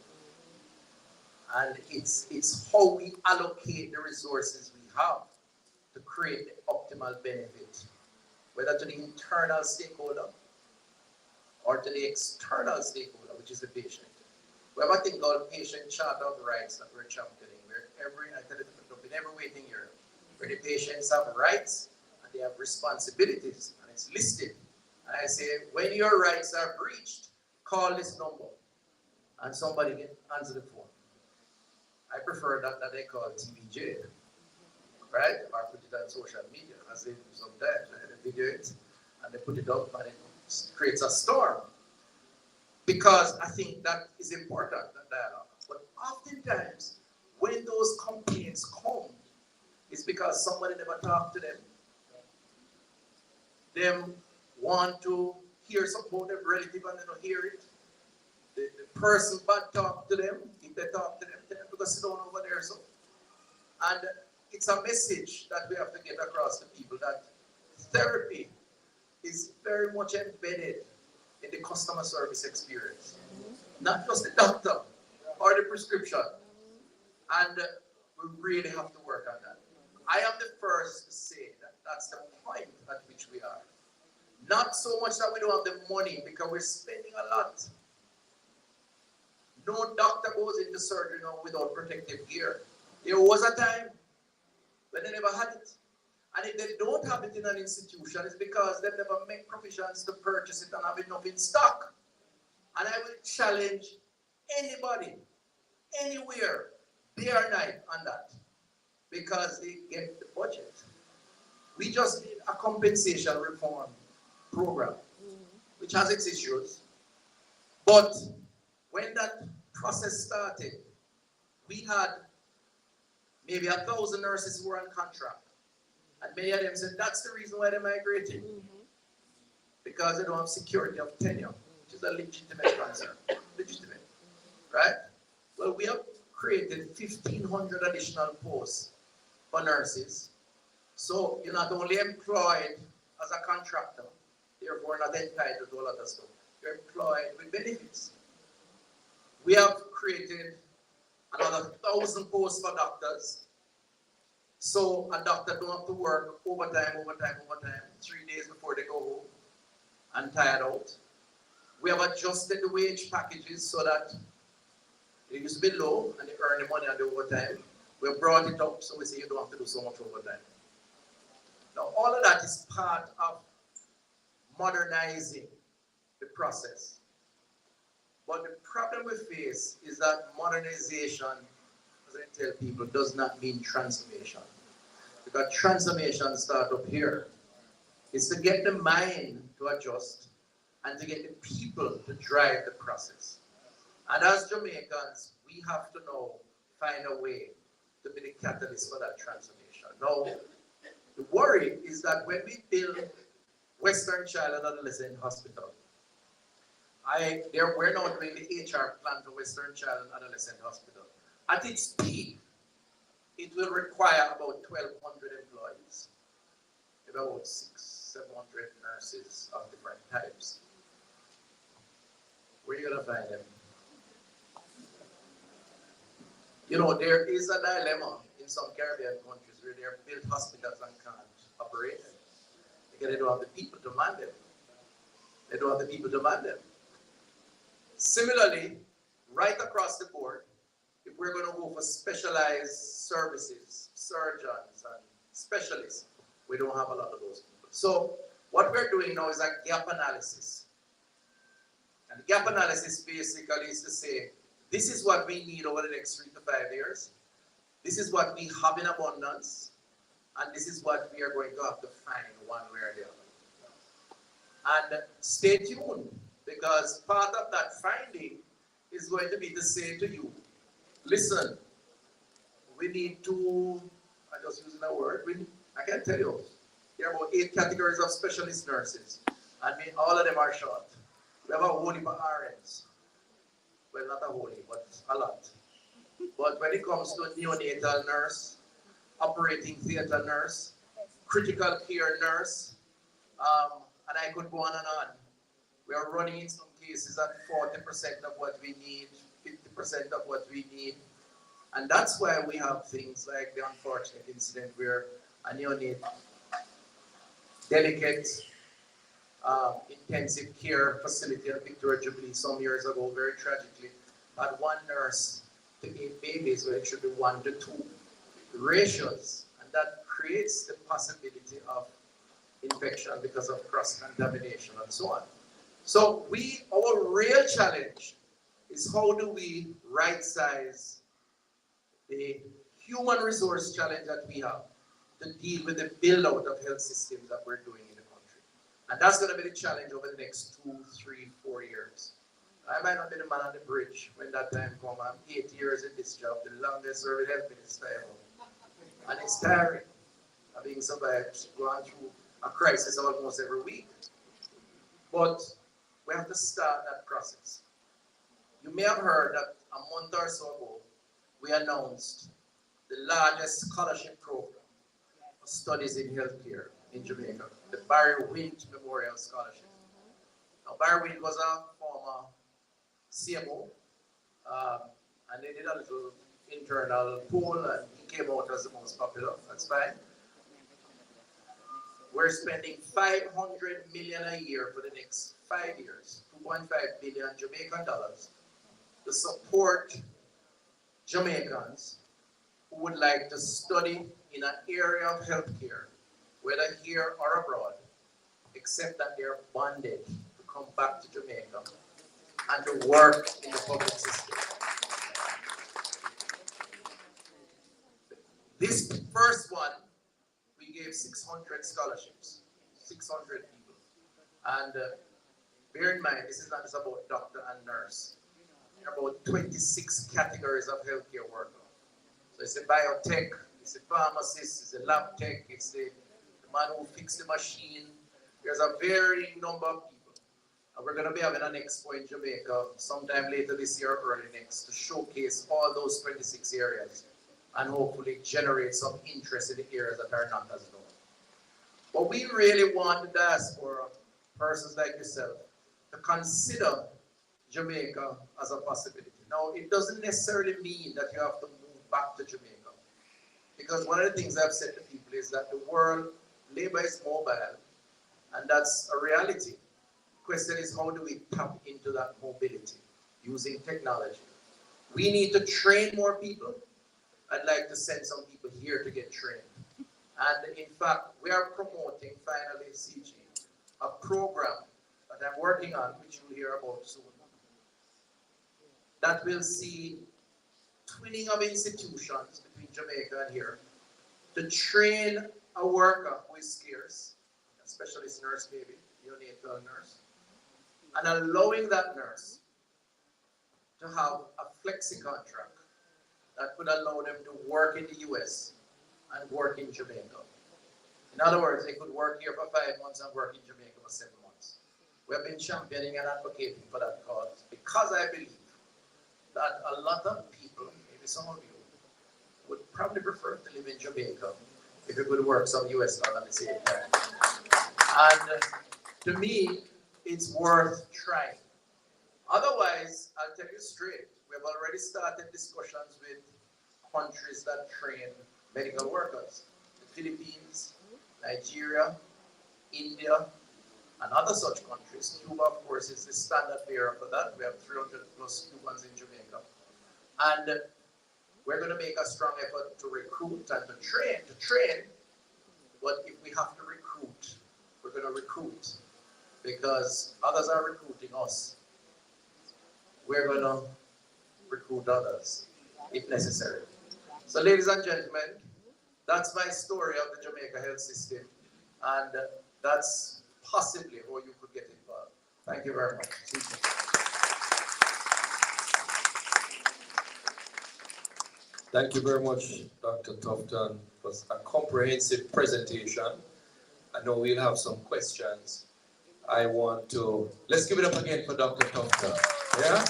And it's how we allocate the resources we have to create the optimal benefit, whether to the internal stakeholder or to the external stakeholder, which is the patient. We have a thing called Patient Charter of Rights that we're championing, where in every waiting area, where the patients have rights and they have responsibilities, and it's listed. And I say, when your rights are breached, call this number, and somebody can answer the phone. I prefer that they call TVJ, right? Or put it on social media, as they do sometimes. They video it, and they put it up, and it creates a storm. Because I think that is important, that dialogue. But oftentimes, when those complaints come, it's because somebody never talked to them. They want to hear support of relative and they don't hear it. The person bad talk to them, if they talk to them, they have to go sit down over there. So. And it's a message that we have to get across to people that therapy is very much embedded in the customer service experience. Not just the doctor or the prescription. And we really have to work on that. I am the first to say that that's the point at which we are. Not so much that we don't have the money, because we're spending a lot. No doctor goes into surgery now without protective gear. There was a time when they never had it. And if they don't have it in an institution, it's because they never make provisions to purchase it and have enough in stock. And I will challenge anybody, anywhere, day or night on that, because they get the budget. We just did a compensation reform program, which has its issues, but when that process started, we had maybe 1,000 nurses who were on contract. And many of them said that's the reason why they migrated. Because they don't have security of tenure, which is a legitimate concern. Legitimate, right? Well, we have created 1,500 additional posts for nurses. So you're not only employed as a contractor, therefore not entitled to a lot of stuff. You're employed with benefits. We have created another 1,000 posts for doctors. So a doctor don't have to work overtime, 3 days before they go home and tired out. We have adjusted the wage packages so that it used to be low and they earn the money on the overtime. We have brought it up so we say you don't have to do so much overtime. Now all of that is part of modernizing the process. But the problem we face is that modernization, as I tell people, does not mean transformation. Because transformation starts up here. It's to get the mind to adjust and to get the people to drive the process. And as Jamaicans, we have to now find a way to be the catalyst for that transformation. Now, the worry is that when we build Western Child and Adolescent Hospital, we're now doing the HR plan for Western Child and Adolescent Hospital. At its peak, it will require about 1,200 employees, about 600-700 nurses of different types. Where are you going to find them? You know, there is a dilemma in some Caribbean countries where they have built hospitals and can't operate them because they don't have the people to man them. They don't have the people to man them. Similarly, right across the board, if we're going to go for specialized services, surgeons and specialists, we don't have a lot of those people. So what we're doing now is a gap analysis. And the gap analysis basically is to say, this is what we need over the next 3 to 5 years. This is what we have in abundance. And this is what we are going to have to find one way or the other. And stay tuned, because part of that finding is going to be to say to you, listen, we need to, I just using a word, I can tell you, there are about 8 categories of specialist nurses, and all of them are short. We have a whole heap of RNs. Well, not a whole heap, but a lot. But when it comes to neonatal nurse, operating theater nurse, critical care nurse, and I could go on and on. We are running in some cases at 40% of what we need, 50% of what we need. And that's why we have things like the unfortunate incident where a neonate, delicate, intensive care facility at Victoria Jubilee some years ago, very tragically, had one nurse to 8 babies where it should be 1 to 2 ratios. And that creates the possibility of infection because of cross-contamination and so on. So our real challenge is how do we right-size the human resource challenge that we have to deal with the build-out of health systems that we're doing in the country. And that's going to be the challenge over the next 2, 3, 4 years. I might not be the man on the bridge when that time comes. I'm 8 years in this job, the longest serving health minister ever. And it's tiring. Having survived, going through a crisis almost every week. But we have to start that process. You may have heard that a month or so ago, we announced the largest scholarship program for studies in healthcare in Jamaica, the Barry Wint Memorial Scholarship. Now, Barry Wint was a former CMO, and they did a little internal poll, and he came out as the most popular. That's fine. We're spending $500 million a year for the next 5 years, 2.5 billion Jamaican dollars, to support Jamaicans who would like to study in an area of healthcare, whether here or abroad, except that they're bonded to come back to Jamaica and to work in the public system. This first one, we gave 600 scholarships, 600 people. And bear in mind, this is not just about doctor and nurse. about 26 categories of healthcare worker. So it's a biotech, it's a pharmacist, it's a lab tech, it's the man who fixed the machine. There's a varying number of people. And we're going to be having an expo in Jamaica sometime later this year or early next to showcase all those 26 areas and hopefully generate some interest in the areas that are not as known. But we really want the diaspora, persons like yourself, to consider Jamaica as a possibility. Now, it doesn't necessarily mean that you have to move back to Jamaica. Because one of the things I've said to people is that the world, labor is mobile, and that's a reality. The question is, how do we tap into that mobility using technology? We need to train more people. I'd like to send some people here to get trained. And in fact, we are promoting, finally, CG, a program that I'm working on, which you'll hear about soon, that will see twinning of institutions between Jamaica and here to train a worker who is scarce, a specialist nurse maybe, neonatal nurse, and allowing that nurse to have a flexi contract that could allow them to work in the US and work in Jamaica. In other words, they could work here for 5 months and work in Jamaica for 7 months. We have been championing and advocating for that cause because I believe that a lot of people, maybe some of you, would probably prefer to live in Jamaica if you could work some US dollar at the same time. And to me, it's worth trying. Otherwise, I'll tell you straight, we have already started discussions with countries that train medical workers. The Philippines, Nigeria, India, and other such countries. Cuba, of course, is the standard bearer for that. We have 300 plus Cubans in Jamaica. And we're going to make a strong effort to recruit and to train. But if we have to recruit, we're going to recruit because others are recruiting us. We're going to recruit others if necessary. So ladies and gentlemen, that's my story of the Jamaica health system, and that's possibly how you could get involved. Thank you very much. Thank you very much, Dr. Tufton. It was a comprehensive presentation. I know we'll have some questions. Let's give it up again for Dr. Tufton. Yeah?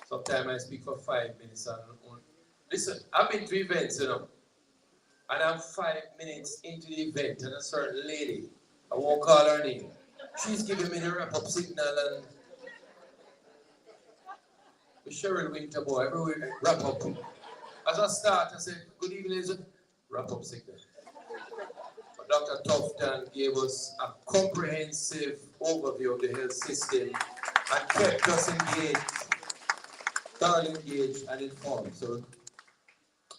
Sometimes I speak for 5 minutes. Listen, I've been to events, and I'm 5 minutes into the event, and a certain lady, I won't call her name, she's giving me the wrap-up signal, and the Cheryl Winterboy, everywhere, wrap up. As I start, I said, good evening, is it? Wrap up signal. But Dr. Tufton gave us a comprehensive overview of the health system and kept us engaged, thoroughly engaged and informed. So,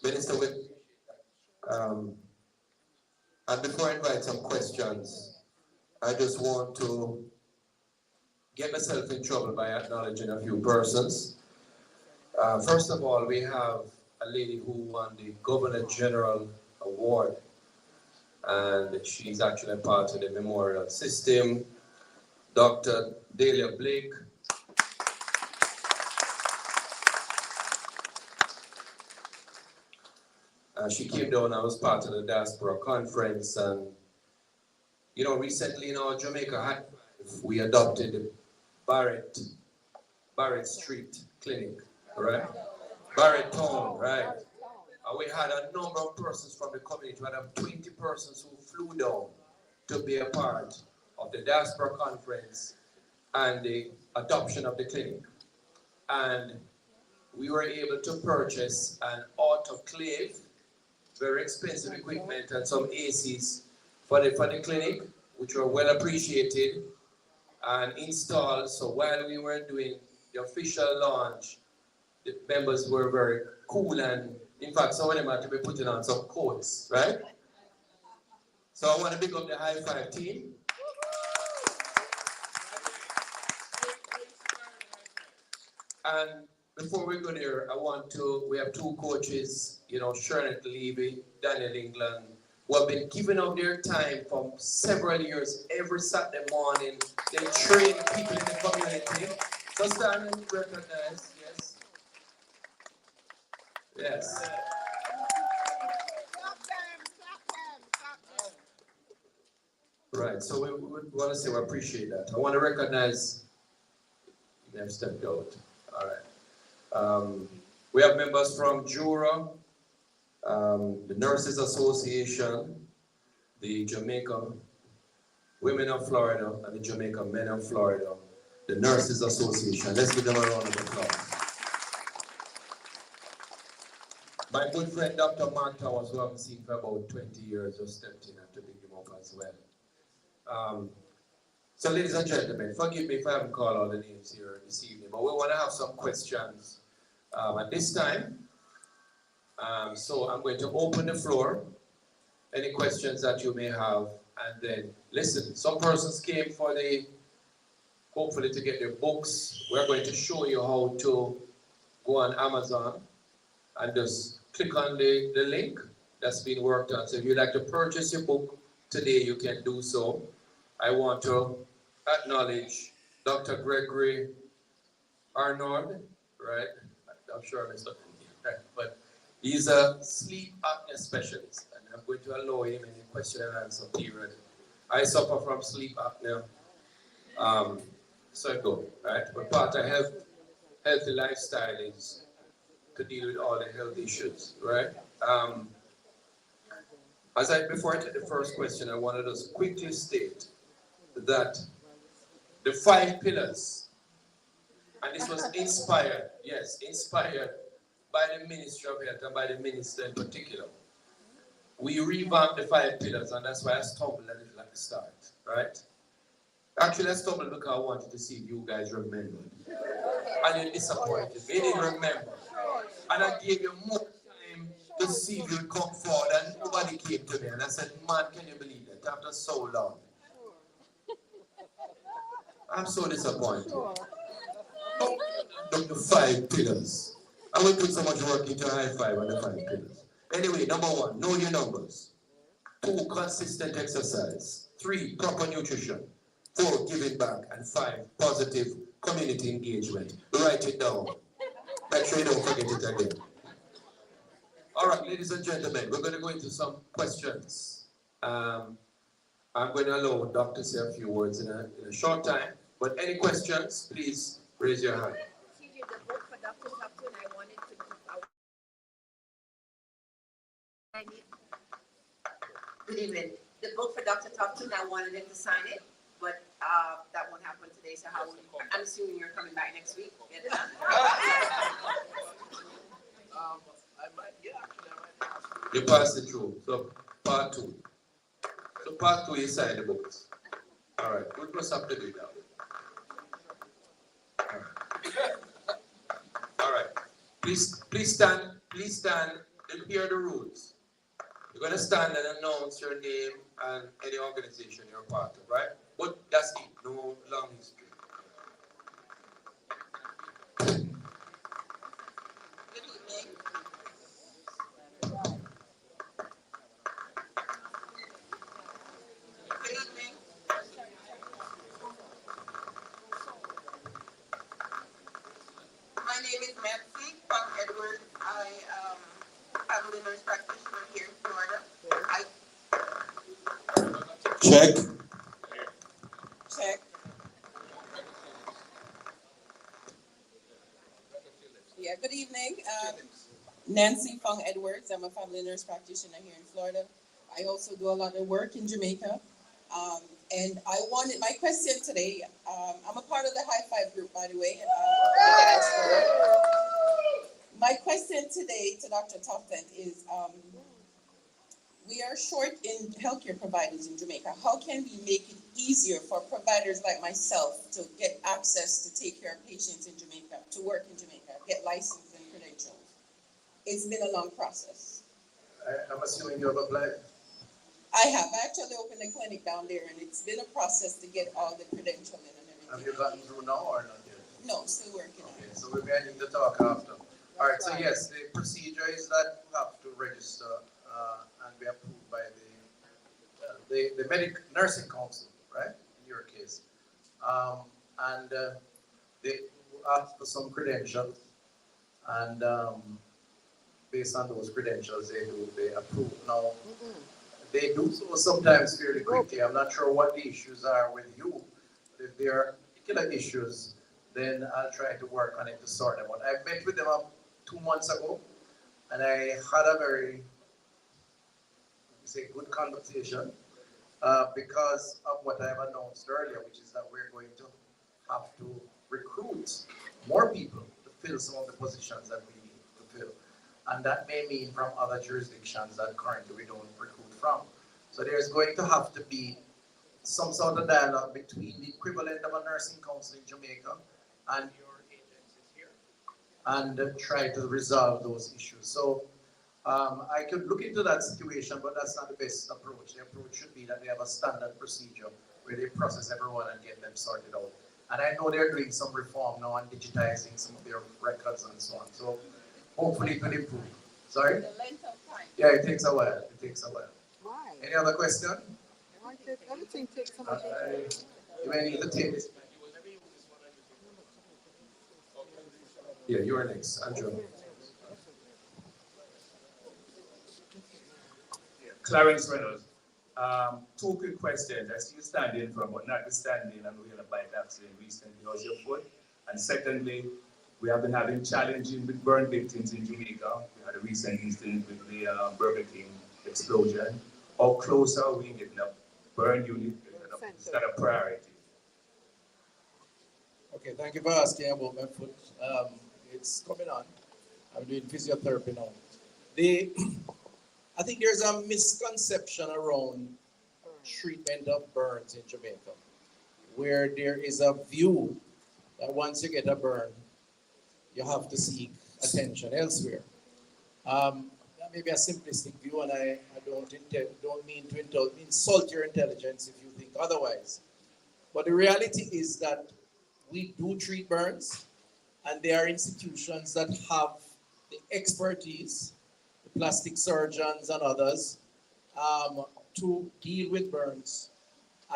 Minister, and before I invite some questions, I just want to get myself in trouble by acknowledging a few persons. First of all, we have a lady who won the Governor General Award, and she's actually part of the memorial system, Dr. Delia Blake. She came down and was part of the diaspora conference, and recently in our Jamaica we adopted the Barrett Street Clinic, right? Barrett Town, right? And we had a number of persons from the community. We had 20 persons who flew down to be a part of the diaspora conference and the adoption of the clinic. And we were able to purchase an autoclave, very expensive equipment, and some ACs for the clinic, which were well appreciated and installed. So while we were doing the official launch, the members were very cool, and in fact, some of them had to be putting on some coats, right? So I want to pick up the high five team. And before we go there, we have two coaches, Shernet Levy, Daniel England, who have been giving up their time for several years every Saturday morning. They train people in the community. So stand and recognize, yes. Yes. Right, so we want to say we appreciate that. I want to recognize, they've stepped out. All right. We have members from Jura, the Nurses Association, the Jamaica Women of Florida, and the Jamaica Men of Florida, the Nurses Association. Let's give them a round of applause. My good friend Dr. Mark Towers, who I haven't seen for about 20 years, just stepped in to big him up as well. So ladies and gentlemen, forgive me if I haven't called all the names here this evening, but we want to have some questions at this time. So I'm going to open the floor. Any questions that you may have, and then listen, some persons came for hopefully to get their books. We're going to show you how to go on Amazon and just click on the link that's been worked on. So if you'd like to purchase your book today, you can do so. I want to acknowledge Dr. Gregory Arnold, right? I'm sure I messed up the name, but he's a sleep apnea specialist, and I'm going to allow him in the question and answer period. I suffer from sleep apnea, so I go, right? But part of healthy lifestyle is to deal with all the health issues, right? Before I take the first question, I wanted to quickly state that the 5 pillars, and this was inspired by the Ministry of Health and by the Minister in particular. We revamped the 5 pillars, and that's why I stumbled a little at the start, right? Actually, I stumbled because I wanted to see if you guys remembered. And you're disappointed. They didn't remember. And I gave you more time to see if you'd come forward, and nobody came to me. And I said, man, can you believe that? After so long. I'm so disappointed. The 5 pillars. I will put so much work into high five on the 5 pillars. Anyway, number 1, know your numbers. 2, consistent exercise. 3, proper nutrition. 4, giving back. And 5, positive community engagement. Write it down. Make sure you don't forget it again. All right, ladies and gentlemen, we're going to go into some questions. I'm going to allow Dr. to say a few words in a short time. But any questions, please raise your hand. The book for Dr. Tufton, I wanted to give out. Good evening. The book for Dr. Tufton, I wanted him to sign it, but that won't happen today. So how will you? I'm assuming you're coming back next week. You pass it through. So part 2. So part 2, you sign the books. All right. We'll just have to do that. All right. Please stand. Please stand and hear the rules. You're going to stand and announce your name and any organization you're part of, right? But that's it. No long history. Good evening. Good evening. My name is Nancy from Edward. I am a nurse practitioner here in Florida. Check. Check. Yeah, good evening. Nancy Fung Edwards. I'm a family nurse practitioner here in Florida. I also do a lot of work in Jamaica. And I wanted my question today. I'm a part of the High Five group, by the way. My question today to Dr. Tufton is, we are short in healthcare providers in Jamaica. How can we make it easier for providers like myself to get access to take care of patients in Jamaica, to work in Jamaica, get license and credentials? It's been a long process. I'm assuming you have applied. I have actually opened a clinic down there, and it's been a process to get all the credentialing and everything. Have you gotten through now or not yet? No, still working on it. Okay, so we're going to talk after. All right, so yes, the procedure is that you have to register and be approved by the the nursing council, right? In your case, and they ask for some credentials, and based on those credentials, they approve. Now, they do so sometimes fairly quickly. I'm not sure what the issues are with you. But if there are particular issues, then I'll try to work on it to sort them out. I met with them 2 months ago, and I had a very, good conversation because of what I've announced earlier, which is that we're going to have to recruit more people to fill some of the positions that we need to fill. And that may mean from other jurisdictions that currently we don't recruit from. So there's going to have to be some sort of dialogue between the equivalent of a nursing council in Jamaica and your agencies here, and try to resolve those issues. So I could look into that situation, but that's not the best approach. The approach should be that they have a standard procedure where they process everyone and get them sorted out. And I know they're doing some reform now and digitizing some of their records and so on. So hopefully it will improve. Sorry? The length of time. Yeah, it takes a while. It takes a while. Why? Any other question? Why did everything take so much? You may need to take this. Yeah, you are next, Andrew. Clarence Reynolds. Two quick questions. I see you standing from, but not standing, and we had a bike accident recently. How's your foot? And secondly, we have been having challenging with burn victims in Jamaica. We had a recent incident with the Burger King explosion. How close are we getting a burn unit? Is that a priority? Okay, thank you for asking about my foot. It's coming on. I'm doing physiotherapy now. I think there's a misconception around treatment of burns in Jamaica, where there is a view that once you get a burn, you have to seek attention elsewhere. That may be a simplistic view, and I don't mean to insult your intelligence if you think otherwise. But the reality is that we do treat burns, and there are institutions that have the expertise, the plastic surgeons and others, to deal with burns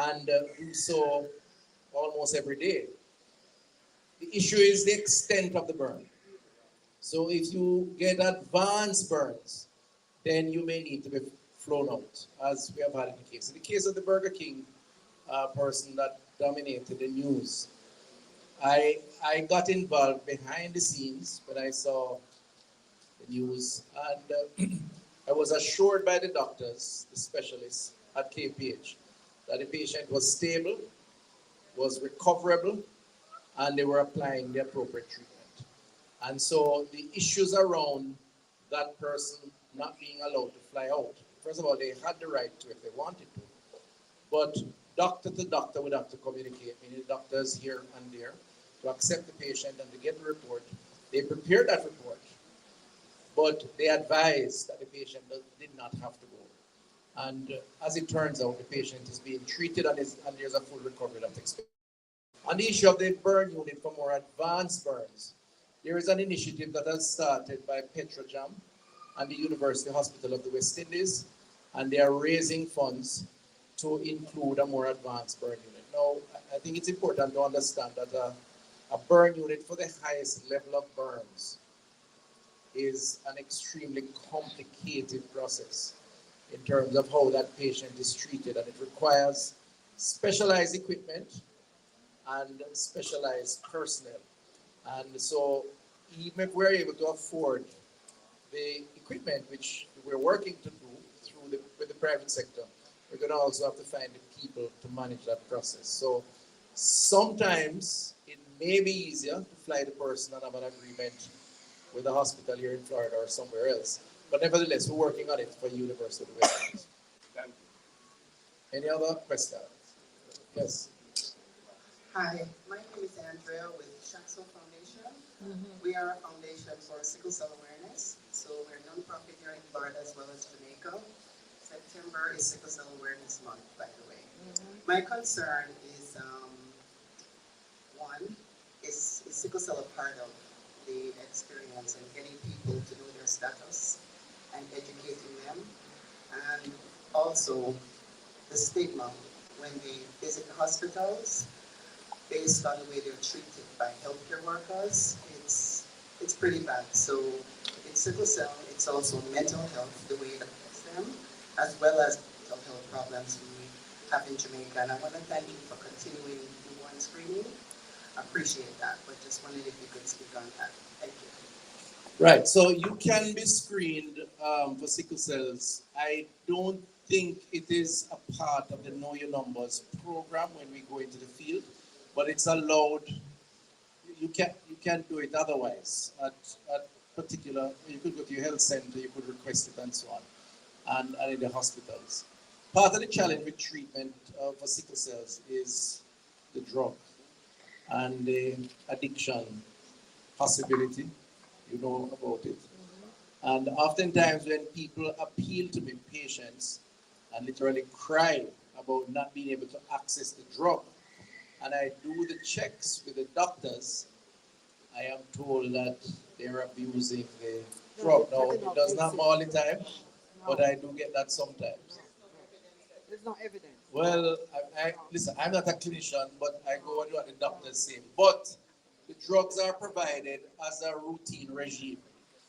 and do so almost every day. The issue is the extent of the burn. So if you get advanced burns, then you may need to be flown out, as we have had in the case. In the case of the Burger King person that dominated the news, I got involved behind the scenes when I saw the news, and I was assured by the doctors, the specialists at KPH, that the patient was stable, was recoverable, and they were applying the appropriate treatment. And so the issues around that person not being allowed to fly out, first of all, they had the right to if they wanted to, but doctor to doctor would have to communicate, meaning the doctors here and there, to accept the patient and to get the report. They prepared that report, but they advised that the patient did not have to go. And as it turns out, the patient is being treated and there's a full recovery that's expected. On the issue of the burn unit for more advanced burns, there is an initiative that has started by Petrojam and the University Hospital of the West Indies, and they are raising funds to include a more advanced burn unit. Now, I think it's important to understand that a burn unit for the highest level of burns is an extremely complicated process in terms of how that patient is treated, and it requires specialized equipment and specialized personnel. And so even if we're able to afford the equipment, which we're working to do with the private sector, we're going to also have to find the people to manage that process. So sometimes it may be easier to fly the person and have an agreement with a hospital here in Florida or somewhere else. But nevertheless, we're working on it for University of the West Indies. Any other questions? Yes. Hi, my name is Andrea with Shaxo Foundation. We are a foundation for sickle cell awareness. So we're a nonprofit here in Florida as well as Jamaica. September is Sickle Cell Awareness Month, by the way. My concern is, one, is sickle cell a part of the experience and getting people to know their status and educating them? And also, the stigma when they visit the hospitals based on the way they're treated by healthcare workers. It's pretty bad. So in sickle cell, it's also mental health, the way it affects them, as well as mental health problems we have in Jamaica. And I want to thank you for continuing newborn screening. I appreciate that, but just wondered if you could speak on that. Thank you. Right, so you can be screened for sickle cells. I don't think it is a part of the Know Your Numbers program when we go into the field, but it's allowed. You can't do it otherwise. At particular, you could go to your health center, you could request it, and so on, and in the hospitals. Part of the challenge with treatment for sickle cells is the drug and the addiction possibility. You know about it. And oftentimes when people appeal to me, patients, and literally cry about not being able to access the drug, and I do the checks with the doctors, I am told that they're abusing the drug. Now, it doesn't happen all the time, but I do get that sometimes. There's no evidence. Well, listen, I'm not a clinician, but I go and do what the doctors say. But the drugs are provided as a routine regime.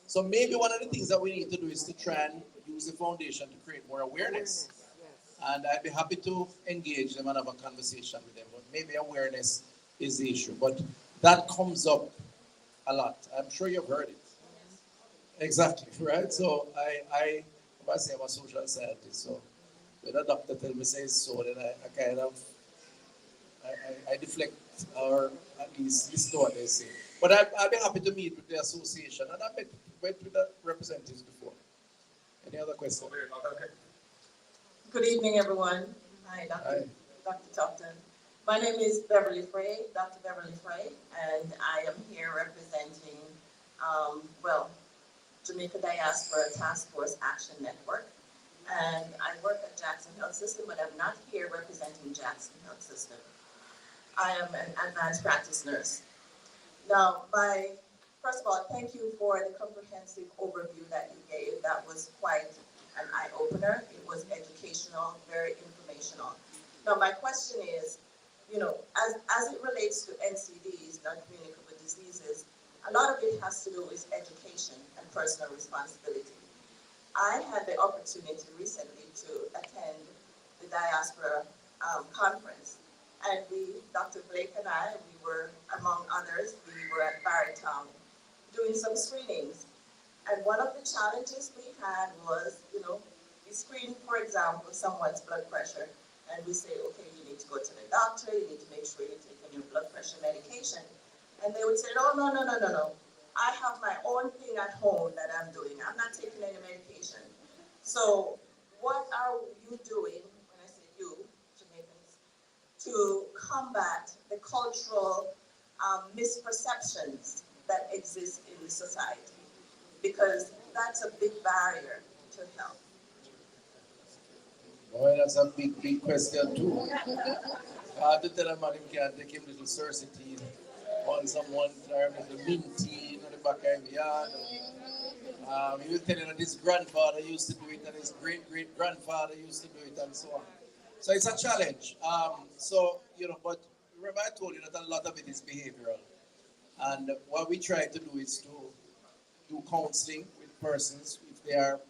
So maybe one of the things that we need to do is to try and use the foundation to create more awareness. And I'd be happy to engage them and have a conversation with them. But maybe awareness is the issue. But that comes up a lot. I'm sure you've heard it. Exactly, right? So I must say I'm a social scientist. So when a doctor tells me says so, then I kind of I deflect or at least listen to what they say. But I'd be happy to meet with the association, and I met with the representatives before. Any other questions? Good evening, everyone. Hi, Dr. Tufton. My name is Beverly Frey, Dr. Beverly Frey, and I am here representing, Jamaica Diaspora Task Force Action Network. And I work at Jackson Health System, but I'm not here representing Jackson Health System. I am an advanced practice nurse. Now, first of all, thank you for the comprehensive overview that you gave. That was quite an eye-opener. It was educational, very informational. Now, my question is, as it relates to NCDs, non-communicable diseases, a lot of it has to do with education and personal responsibility. I had the opportunity recently to attend the Diaspora conference, and Dr. Blake and I, we were, among others, we were at Barrytown doing some screenings. And one of the challenges we had was, we screen, for example, someone's blood pressure, and we say, okay, you need to go to the doctor, you need to make sure you're taking your blood pressure medication. And they would say, no. I have my own thing at home that I'm doing. I'm not taking any medication. So what are you doing, when I say you, Jamaicans, to combat the cultural misperceptions that exist in the society? Because that's a big barrier to health. Boy, that's a big question too. I had to tell a man he can't take him little cercity on someone little minty in the back of the yard. He was telling that his grandfather used to do it and his great-great-grandfather used to do it and so on. So it's a challenge. But remember I told you that a lot of it is behavioral. And what we try to do is to do counseling with persons if they are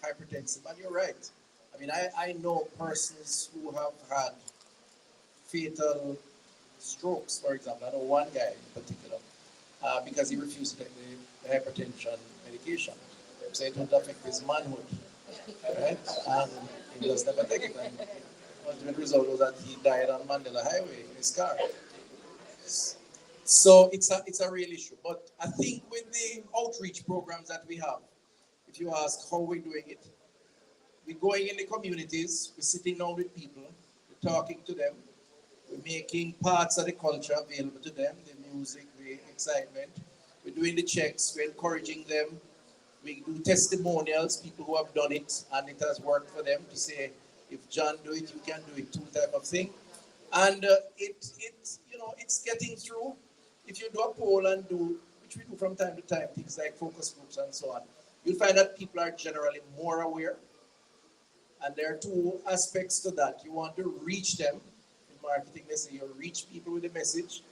hypertensive. And you're right. I mean, I know persons who have had fatal strokes, for example. I know one guy in particular, because he refused to take the hypertension medication. So it would affect his manhood, right? And he just never take it. And the ultimate result was that he died on Mandela Highway in his car. So it's a real issue. But I think with the outreach programs that we have, if you ask how we're doing it, we're going in the communities, we're sitting down with people, we're talking to them, we're making parts of the culture available to them, the music, the excitement. We're doing the checks, we're encouraging them. We do testimonials, people who have done it, and it has worked for them to say, if John do it, you can do it too, type of thing. And it's getting through. If you do a poll and which we do from time to time, things like focus groups and so on, you'll find that people are generally more aware. And there are two aspects to that. You want to reach them. In marketing, they say you reach people with the message.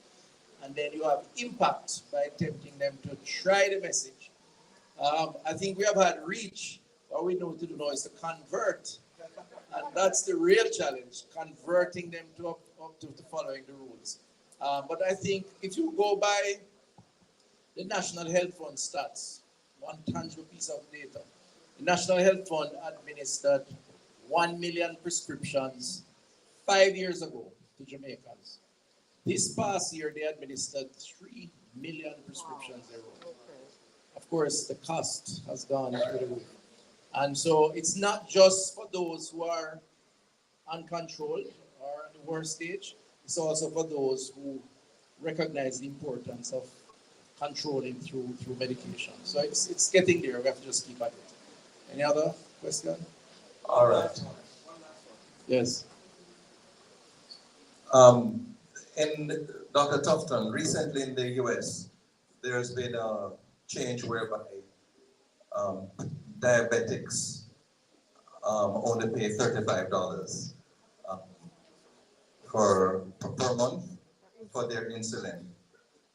And then you have impact by tempting them to try the message. I think we have had reach. What we know to do now is to convert. And that's the real challenge, converting them to up to following the rules. But I think if you go by the National Health Fund stats, one tangible piece of data, the National Health Fund administered 1 million prescriptions 5 years ago to Jamaicans. This past year, they administered 3 million prescriptions thereof. Of course, the cost has gone through the roof. And so it's not just for those who are uncontrolled or at the worst stage, it's also for those who recognize the importance of controlling through medication. So it's getting there. We have to just keep at it. Any other question? All right. Yes. In Dr. Tufton, recently in the US, there's been a change whereby diabetics only pay $35 per month for their insulin.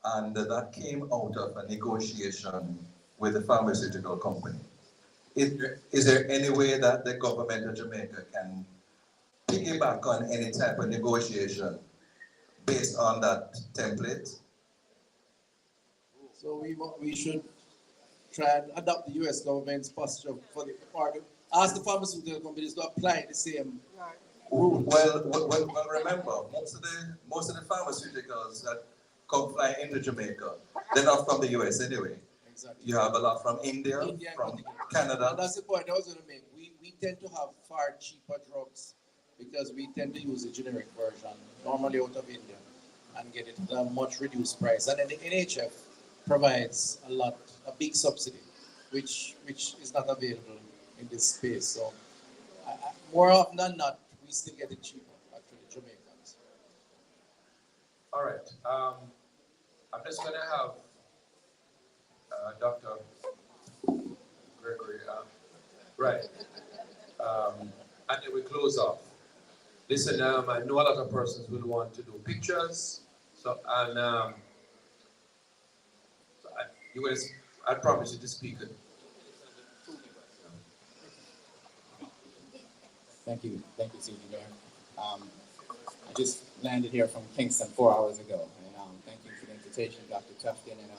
And that came out of a negotiation with a pharmaceutical company. Is there any way that the government of Jamaica can piggyback on any type of negotiation based on that template? So we should try and adopt the US government's posture for the part. Ask the pharmaceutical companies to apply the same rule. Well, remember, most of the pharmaceuticals that come flying into Jamaica, they're not from the US anyway. Exactly. You have a lot from India from Canada. And that's the point I was going to make. We tend to have far cheaper drugs because we tend to use a generic version, normally out of India, and get it at a much reduced price. And then the NHF provides a big subsidy, which is not available in this space. So more often than not, we still get it cheaper, actually, Jamaicans. All right. I'm just going to have Dr. Gregory, right. And then we close off. Listen, I know a lot of persons will want to do pictures. So, and you guys, I promise you to speak. Thank you, CG Mayor. I just landed here from Kingston 4 hours ago, and thank you for the invitation, Dr. Tufton. And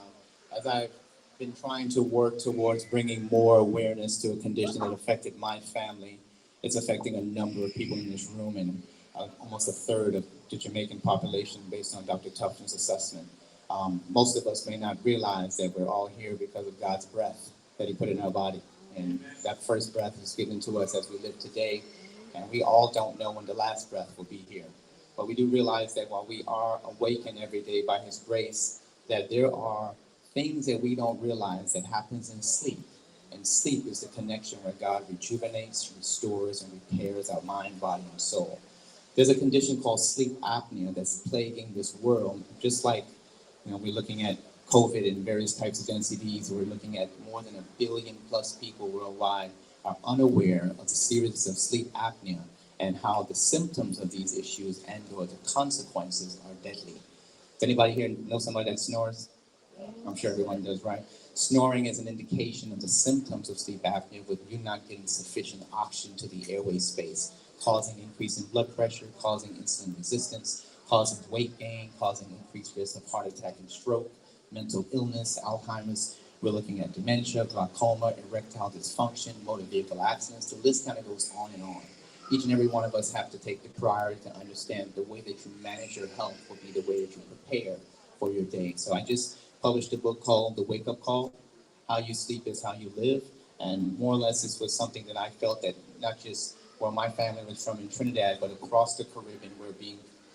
as I've been trying to work towards bringing more awareness to a condition that affected my family, it's affecting a number of people in this room, and almost a third of the Jamaican population based on Dr. Tufton's assessment. Most of us may not realize that we're all here because of God's breath that he put in our body. And that first breath is given to us as we live today. And we all don't know when the last breath will be here. But we do realize that while we are awakened every day by his grace, that there are things that we don't realize that happens in sleep. And sleep is the connection where God rejuvenates, restores, and repairs our mind, body, and soul. There's a condition called sleep apnea that's plaguing this world, just like we're looking at COVID and various types of NCDs. We're looking at more than 1 billion plus people worldwide are unaware of the series of sleep apnea and how the symptoms of these issues and or the consequences are deadly. Does anybody here know somebody that snores? I'm sure everyone does, right? Snoring is an indication of the symptoms of sleep apnea with you not getting sufficient oxygen to the airway space, causing increase in blood pressure, causing insulin resistance, causing weight gain, causing increased risk of heart attack and stroke, mental illness, Alzheimer's. We're looking at dementia, glaucoma, erectile dysfunction, motor vehicle accidents. The list kind of goes on and on. Each and every one of us have to take the priority to understand the way that you manage your health will be the way that you prepare for your day. So I just published a book called The Wake Up Call, How You Sleep is How You Live. And more or less this was something that I felt that not just where my family was from in Trinidad, but across the Caribbean, where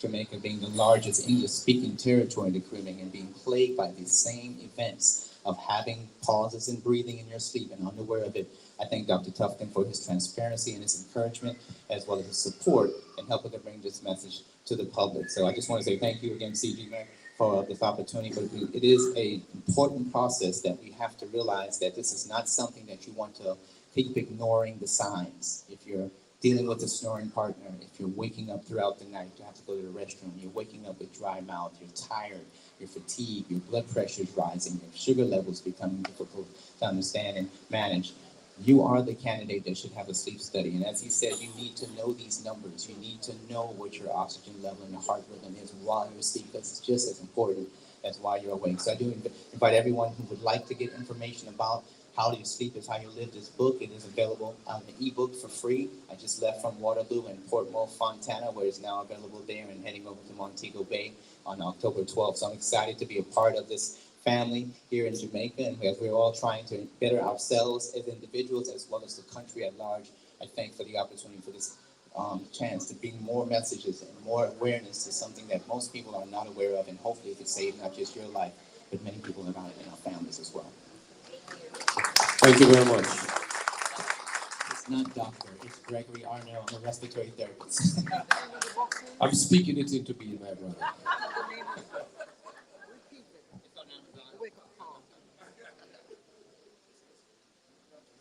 Jamaica being the largest English-speaking territory in the Caribbean and being plagued by these same events of having pauses in breathing in your sleep and unaware of it. I thank Dr. Tufton for his transparency and his encouragement, as well as his support in helping to bring this message to the public. So I just want to say thank you again, CG Mayor, for this opportunity. But it is an important process that we have to realize that this is not something that you want to keep ignoring the signs. If you're dealing with a snoring partner, if you're waking up throughout the night, you have to go to the restroom, you're waking up with dry mouth, you're tired, you're fatigued, your blood pressure is rising, your sugar levels becoming difficult to understand and manage, you are the candidate that should have a sleep study. And as he said, you need to know these numbers. You need to know what your oxygen level and your heart rhythm is while you're asleep, because it's just as important as while you're awake. So I do invite everyone who would like to get information about How You Sleep is How You Live, this book. It is available on the ebook for free. I just left from Waterloo and Port Moore, Fontana, where it's now available there, and heading over to Montego Bay on October 12th. So I'm excited to be a part of this family here in Jamaica, and as we're all trying to better ourselves as individuals as well as the country at large, I thank for the opportunity for this chance to bring more messages and more awareness to something that most people are not aware of, and hopefully it could save not just your life, but many people around in our families as well. Thank you very much. It's not doctor, it's Gregory Arnell, I'm a respiratory therapist. I'm speaking it into being, my brother.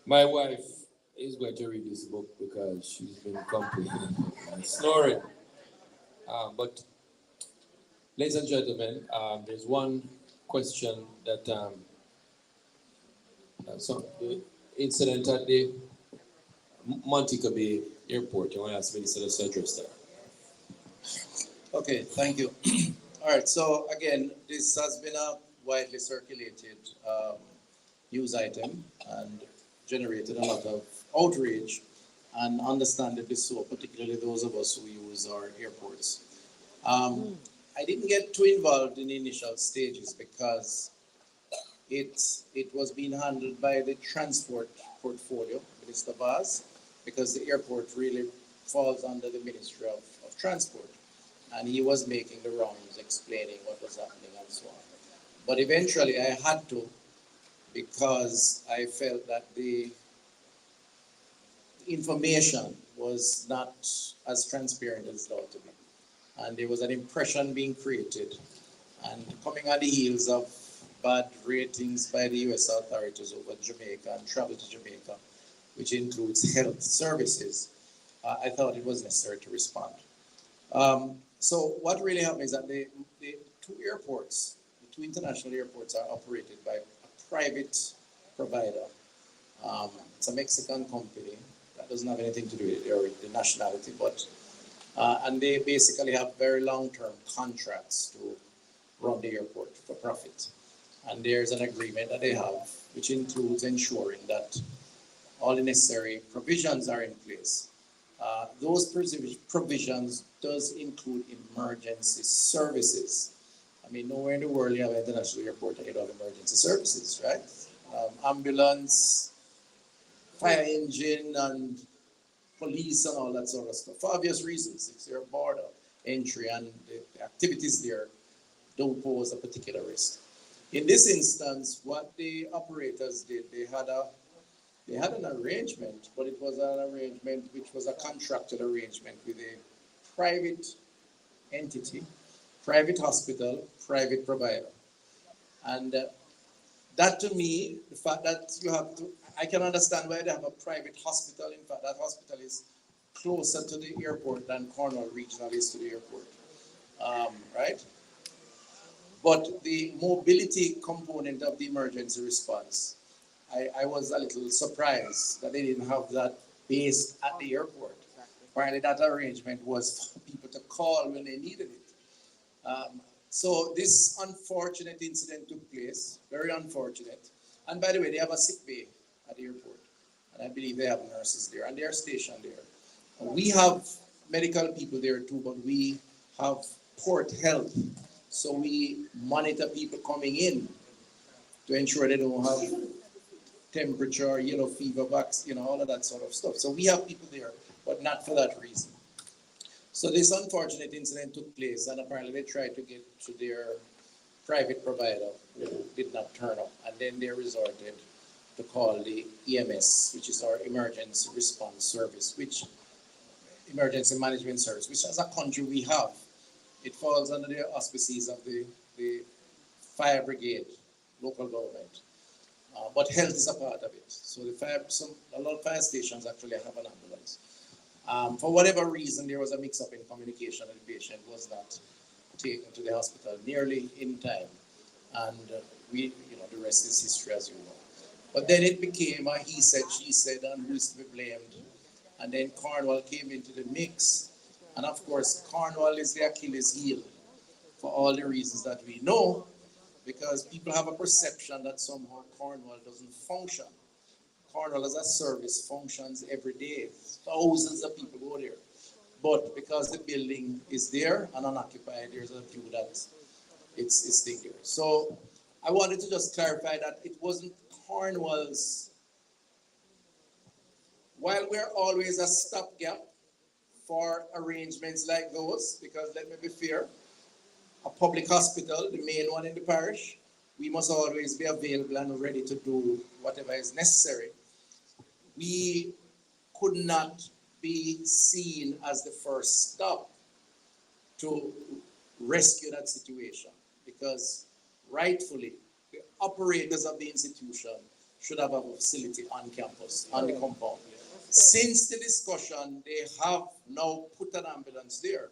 My wife is going to read this book because she's been complaining and snoring. But, ladies and gentlemen, there's one question that the incident at the Montego Bay Airport. You want to ask Minister to address that? Okay, thank you. All right, so again, this has been a widely circulated news item and generated a lot of outrage, and understandably so, particularly those of us who use our airports. I didn't get too involved in the initial stages because it was being handled by the transport portfolio, Minister Vaz, because the airport really falls under the Ministry of Transport. And he was making the rounds, explaining what was happening and so on. But eventually I had to, because I felt that the information was not as transparent as it ought to be. And there was an impression being created. And coming on the heels of bad ratings by the US authorities over Jamaica and travel to Jamaica, which includes health services, I thought it was necessary to respond. So what really happened is that the two airports, the two international airports, are operated by a private provider. It's a Mexican company that doesn't have anything to do with the nationality, but and they basically have very long-term contracts to run the airport for profit. And there's an agreement that they have, which includes ensuring that all the necessary provisions are in place. Those provisions does include emergency services. I mean, nowhere in the world you have an international airport that you don't have emergency services, right? Ambulance, fire engine, and police and all that sort of stuff, for obvious reasons. It's their border entry, and the activities there don't pose a particular risk. In this instance, what the operators did, they had an arrangement, but it was an arrangement which was a contracted arrangement with a private entity, private hospital, private provider. And that to me, the fact that you have to, I can understand why they have a private hospital. In fact, that hospital is closer to the airport than Cornwall Regional is to the airport, right? But the mobility component of the emergency response, I was a little surprised that they didn't have that based at the airport. Apparently that arrangement was for people to call when they needed it. So this unfortunate incident took place, very unfortunate. And by the way, they have a sick bay at the airport. And I believe they have nurses there, and they are stationed there. We have medical people there too, but we have port health. So we monitor people coming in to ensure they don't have temperature, yellow fever, vaccine, all of that sort of stuff. So we have people there, but not for that reason. So this unfortunate incident took place, and apparently they tried to get to their private provider, who did not turn up, and then they resorted to call the EMS, which is our emergency response service, which emergency management service, which as a country we have. It falls under the auspices of the fire brigade, local government. But health is a part of it. So a lot of fire stations actually have an ambulance. For whatever reason, there was a mix-up in communication, and the patient was not taken to the hospital nearly in time. And the rest is history, as you know. But then it became a he said, she said, and who's to be blamed. And then Cornwall came into the mix. And of course, Cornwall is the Achilles heel for all the reasons that we know, because people have a perception that somehow Cornwall doesn't function. Cornwall as a service functions every day. Thousands of people go there. But because the building is there and unoccupied, there's a view that it's still there. So I wanted to just clarify that it wasn't Cornwall's. While we're always a stopgap for arrangements like those, because let me be fair, a public hospital, the main one in the parish, we must always be available and ready to do whatever is necessary. We could not be seen as the first stop to rescue that situation, because rightfully, the operators of the institution should have a facility on campus, on the compound. Since the discussion, they have now put an ambulance there,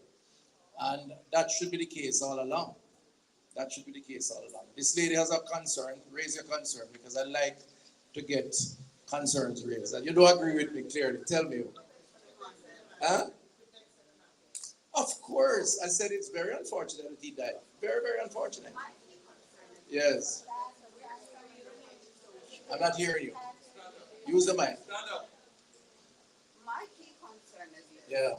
and that should be the case all along. That should be the case all along. This lady has a concern, raise your concern, because I like to get concerns raised. And you don't agree with me clearly, tell me. Huh? Of course, I said it's very unfortunate that he died. Very, very unfortunate. Yes. I'm not hearing you. Use the mic. My key concern is this. Yeah.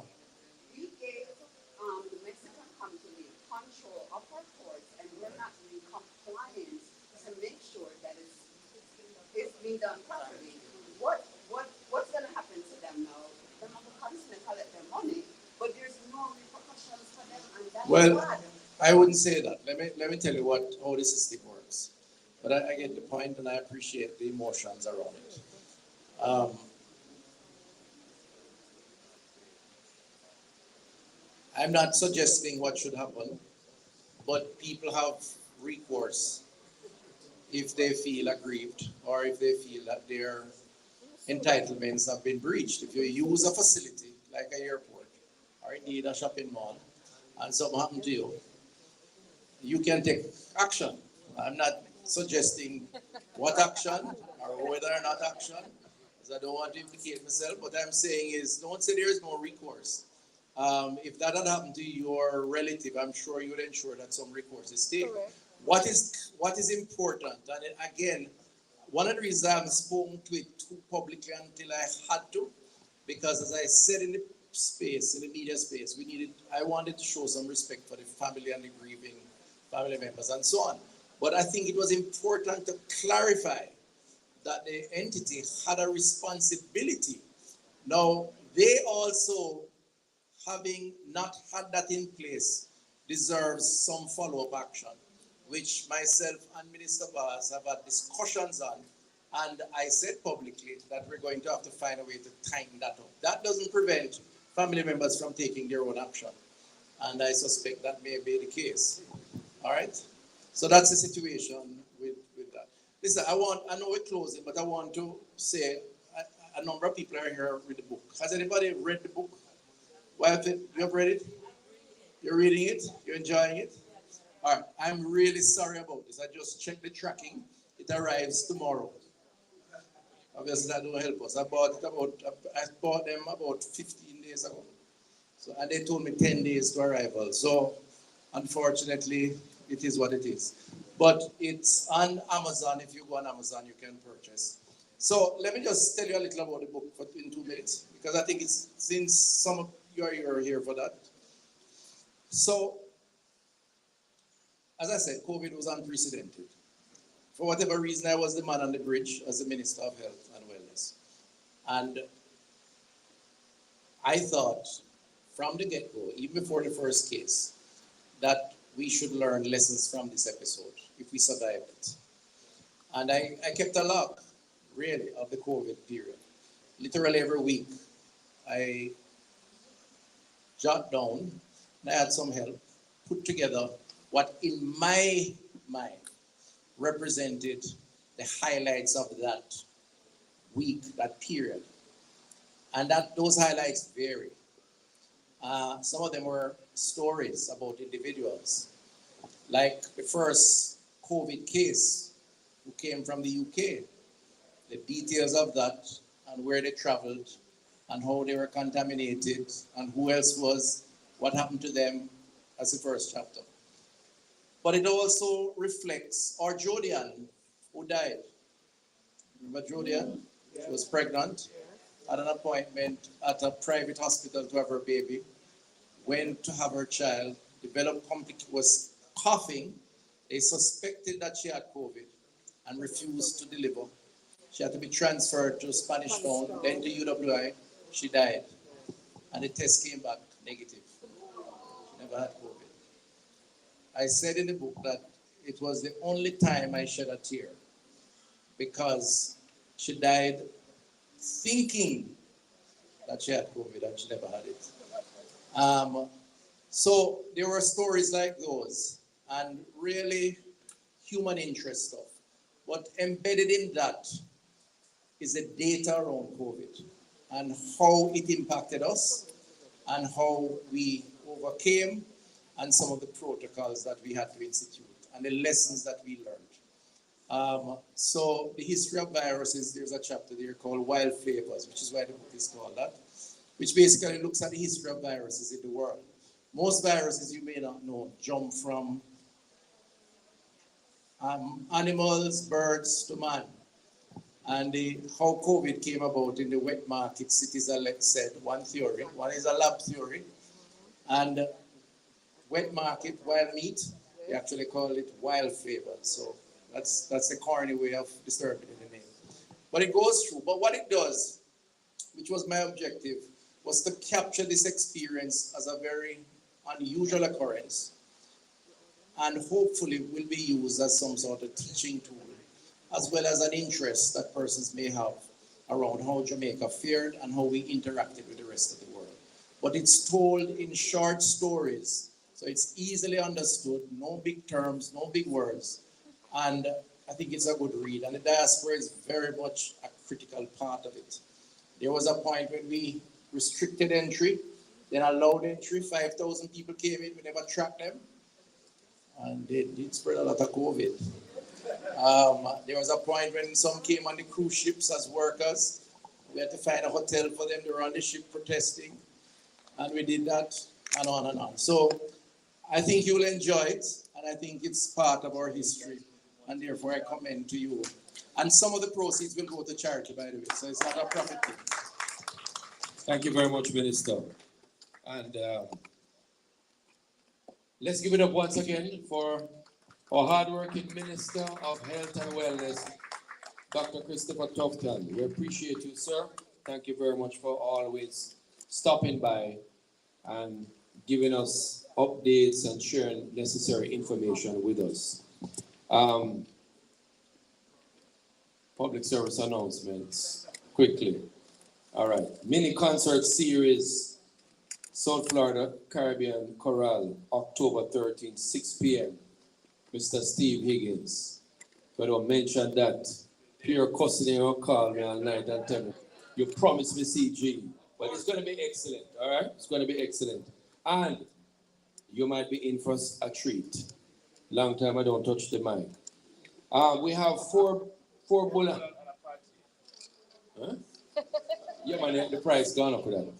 We gave the Mexican company control of our ports, and we're not in compliance to make sure that it's being done properly. What's going to happen to them now? They're not going to collect their money, but there's no repercussions for them, and that's bad. I wouldn't say that. Let me tell you how the system works. But I get the point, and I appreciate the emotions around it. I'm not suggesting what should happen, but people have recourse if they feel aggrieved or if they feel that their entitlements have been breached. If you use a facility like an airport or indeed a shopping mall and something happened to you, you can take action. I'm not suggesting what action or whether or not action, because I don't want to implicate myself. What I'm saying is, don't say there is no recourse. If that had happened to your relative, I'm sure you would ensure that some recourse is taken. What is important, and again, one of the reasons I haven't spoken to it too publicly until I had to, because as I said in the space, in the media space, I wanted to show some respect for the family and the grieving family members and so on. But I think it was important to clarify that the entity had a responsibility. Now, they also, having not had that in place, deserves some follow-up action, which myself and Minister Bars have had discussions on, and I said publicly that we're going to have to find a way to tighten that up. That doesn't prevent family members from taking their own action, and I suspect that may be the case. All right? So that's the situation with that. Listen, I know we're closing, but I want to say a number of people are here with the book. Has anybody read the book? You have read it? You're reading it? You're enjoying it? All right. I'm really sorry about this. I just checked the tracking. It arrives tomorrow. Obviously, that don't help us. I bought them about 15 days ago. So, and they told me 10 days to arrival. So, unfortunately, it is what it is. But it's on Amazon. If you go on Amazon, you can purchase. So let me just tell you a little about the book in 2 minutes, because I think it's, since some of you are here for that. So, as I said, COVID was unprecedented. For whatever reason, I was the man on the bridge as the Minister of Health and Wellness. And I thought from the get-go, even before the first case, that we should learn lessons from this episode if we survive it. And I kept a log, really, of the COVID period. Literally every week, I jot down, and I had some help, put together what in my mind represented the highlights of that week, that period. And that those highlights vary. Some of them were stories about individuals, like the first COVID case who came from the UK, the details of that and where they traveled and how they were contaminated and who else was, what happened to them as the first chapter. But it also reflects our Jodian who died. Remember Jodian? She was pregnant, had an appointment at a private hospital to have her baby, went to have her child, was coughing. They suspected that she had COVID and refused to deliver. She had to be transferred to Spanish Town, then to UWI. She died. And the test came back negative. She never had COVID. I said in the book that it was the only time I shed a tear because she died thinking that she had COVID and she never had it. So there were stories like those and really human interest stuff. But embedded in that is the data around COVID and how it impacted us and how we overcame and some of the protocols that we had to institute and the lessons that we learned. So the history of viruses, there's a chapter there called Wild Flavors, which is why the book is called that, which basically looks at the history of viruses in the world. Most viruses, you may not know, jump from animals, birds to man. And how COVID came about in the wet market cities, Alex said, one theory. One is a lab theory. And wet market, wild meat, they actually call it wild flavor. So that's a corny way of disturbing the name. But it goes through. But what it does, which was my objective, was to capture this experience as a very unusual occurrence and hopefully will be used as some sort of teaching tool, as well as an interest that persons may have around how Jamaica fared and how we interacted with the rest of the world. But it's told in short stories, so it's easily understood, no big terms, no big words, and I think it's a good read, and the diaspora is very much a critical part of it. There was a point when we restricted entry, then allowed entry, 5,000 people came in, we never tracked them, and they did spread a lot of COVID. There was a point when some came on the cruise ships as workers. We had to find a hotel for them. They were on the ship protesting. And we did that and on and on. So I think you will enjoy it. And I think it's part of our history. And therefore I commend to you. And some of the proceeds will go to charity, by the way. So it's not a profit thing. Thank you very much, Minister. And let's give it up once again for our hard-working Minister of Health and Wellness, Dr. Christopher Tufton. We appreciate you, sir. Thank you very much for always stopping by and giving us updates and sharing necessary information with us. Public service announcements, quickly. All right, mini concert series, South Florida Caribbean Chorale, October 13th, 6 p.m. Mr. Steve Higgins. If I don't mention that, pure custody will call me all night and tell me, you promised me CG, but it's going to be excellent, all right? It's going to be excellent. And you might be in for a treat. Long time I don't touch the mic. We have four bullet. Huh? Yeah, man, the price gone up with that.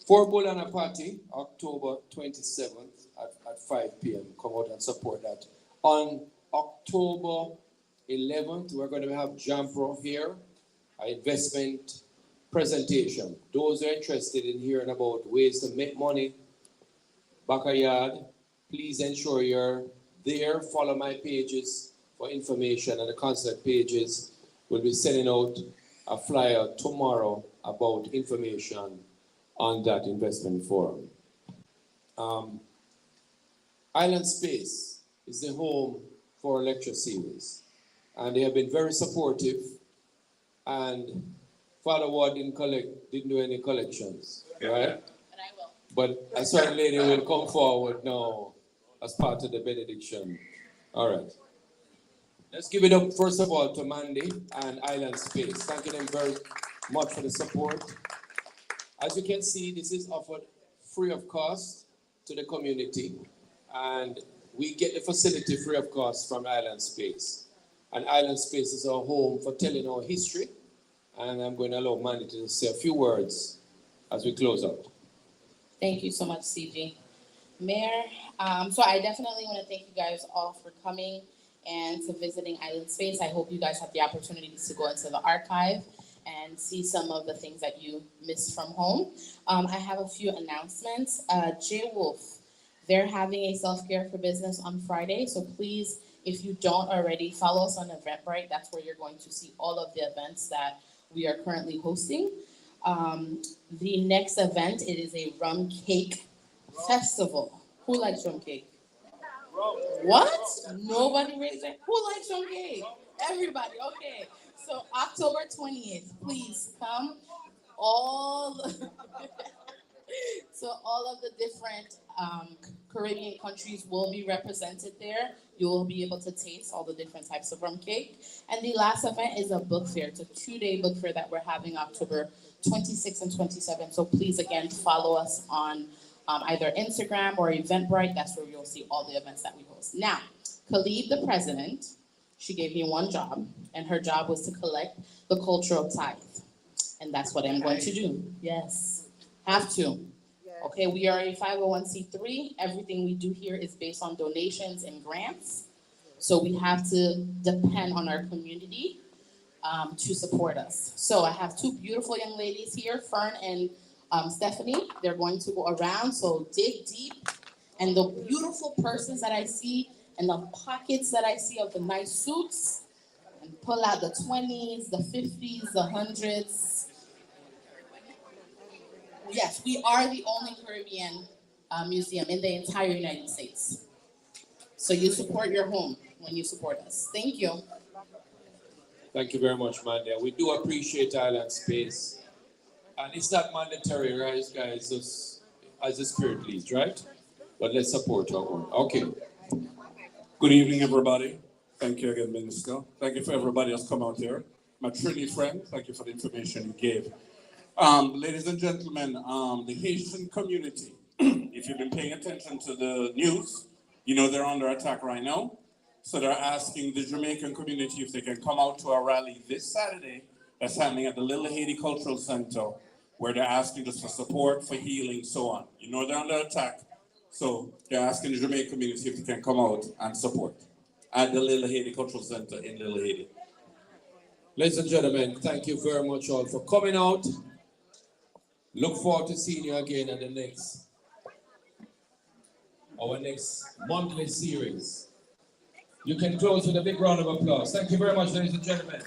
4 bull and a party, October 27th at 5 p.m. Come out and support that. On October 11th, we're going to have Jampro here, an investment presentation. Those who are interested in hearing about ways to make money, backyard, please ensure you're there. Follow my pages for information, and the concert pages will be sending out a flyer tomorrow about information on that investment forum. Island Space is the home for a lecture series, and they have been very supportive. And Father Ward didn't do any collections, right? But a certain lady will come forward now as part of the benediction. All right. Let's give it up, first of all, to Mandy and Island Space. Thanking them very much for the support. As you can see, this is offered free of cost to the community, and we get the facility free of cost from Island Space. And Island Space is our home for telling our history, and I'm going to allow Mandy to say a few words as we close out. Thank you so much, CG. Mayor, so I definitely want to thank you guys all for coming and to visiting Island Space. I hope you guys have the opportunity to go into the archive and see some of the things that you missed from home. I have a few announcements. J Wolf, they're having a self-care for business on Friday, so please, if you don't already, follow us on Eventbrite. That's where you're going to see all of the events that we are currently hosting. The next event, it is a rum cake festival. Who likes rum cake? What? Nobody raised it? Who likes rum cake? Everybody, okay. So October 20th, please come. So all of the different Caribbean countries will be represented there. You will be able to taste all the different types of rum cake. And the last event is a book fair. It's a 2-day book fair that we're having October 26th and 27th. So please, again, follow us on either Instagram or Eventbrite. That's where you'll see all the events that we host. Now, Khalid, the president, she gave me one job, and her job was to collect the cultural tithe. And that's what I'm going to do. Yes, have to. Okay, we are a 501c3. Everything we do here is based on donations and grants. So we have to depend on our community to support us. So I have two beautiful young ladies here, Fern and Stephanie. They're going to go around, so dig deep. And the beautiful persons that I see and the pockets that I see of the nice suits, and pull out the 20s, the 50s, the 100s. Yes, we are the only Caribbean museum in the entire United States. So you support your home when you support us. Thank you. Thank you very much, Mandy. We do appreciate Island Space. And it's not mandatory, right, guys? Just as the spirit leads, right? But let's support our own. Okay. Good evening, everybody. Thank you again, Minister. Thank you for everybody that's come out here. My Trini friend, thank you for the information you gave. Ladies and gentlemen, the Haitian community, if you've been paying attention to the news, you know they're under attack right now. So they're asking the Jamaican community if they can come out to a rally this Saturday that's happening at the Little Haiti Cultural Center, where they're asking just for support, for healing, so on. You know they're under attack. So they're asking the Jamaican community if they can come out and support at the Little Haiti Cultural Center in Little Haiti. Ladies and gentlemen, thank you very much all for coming out. Look forward to seeing you again at our next monthly series. You can close with a big round of applause. Thank you very much, ladies and gentlemen.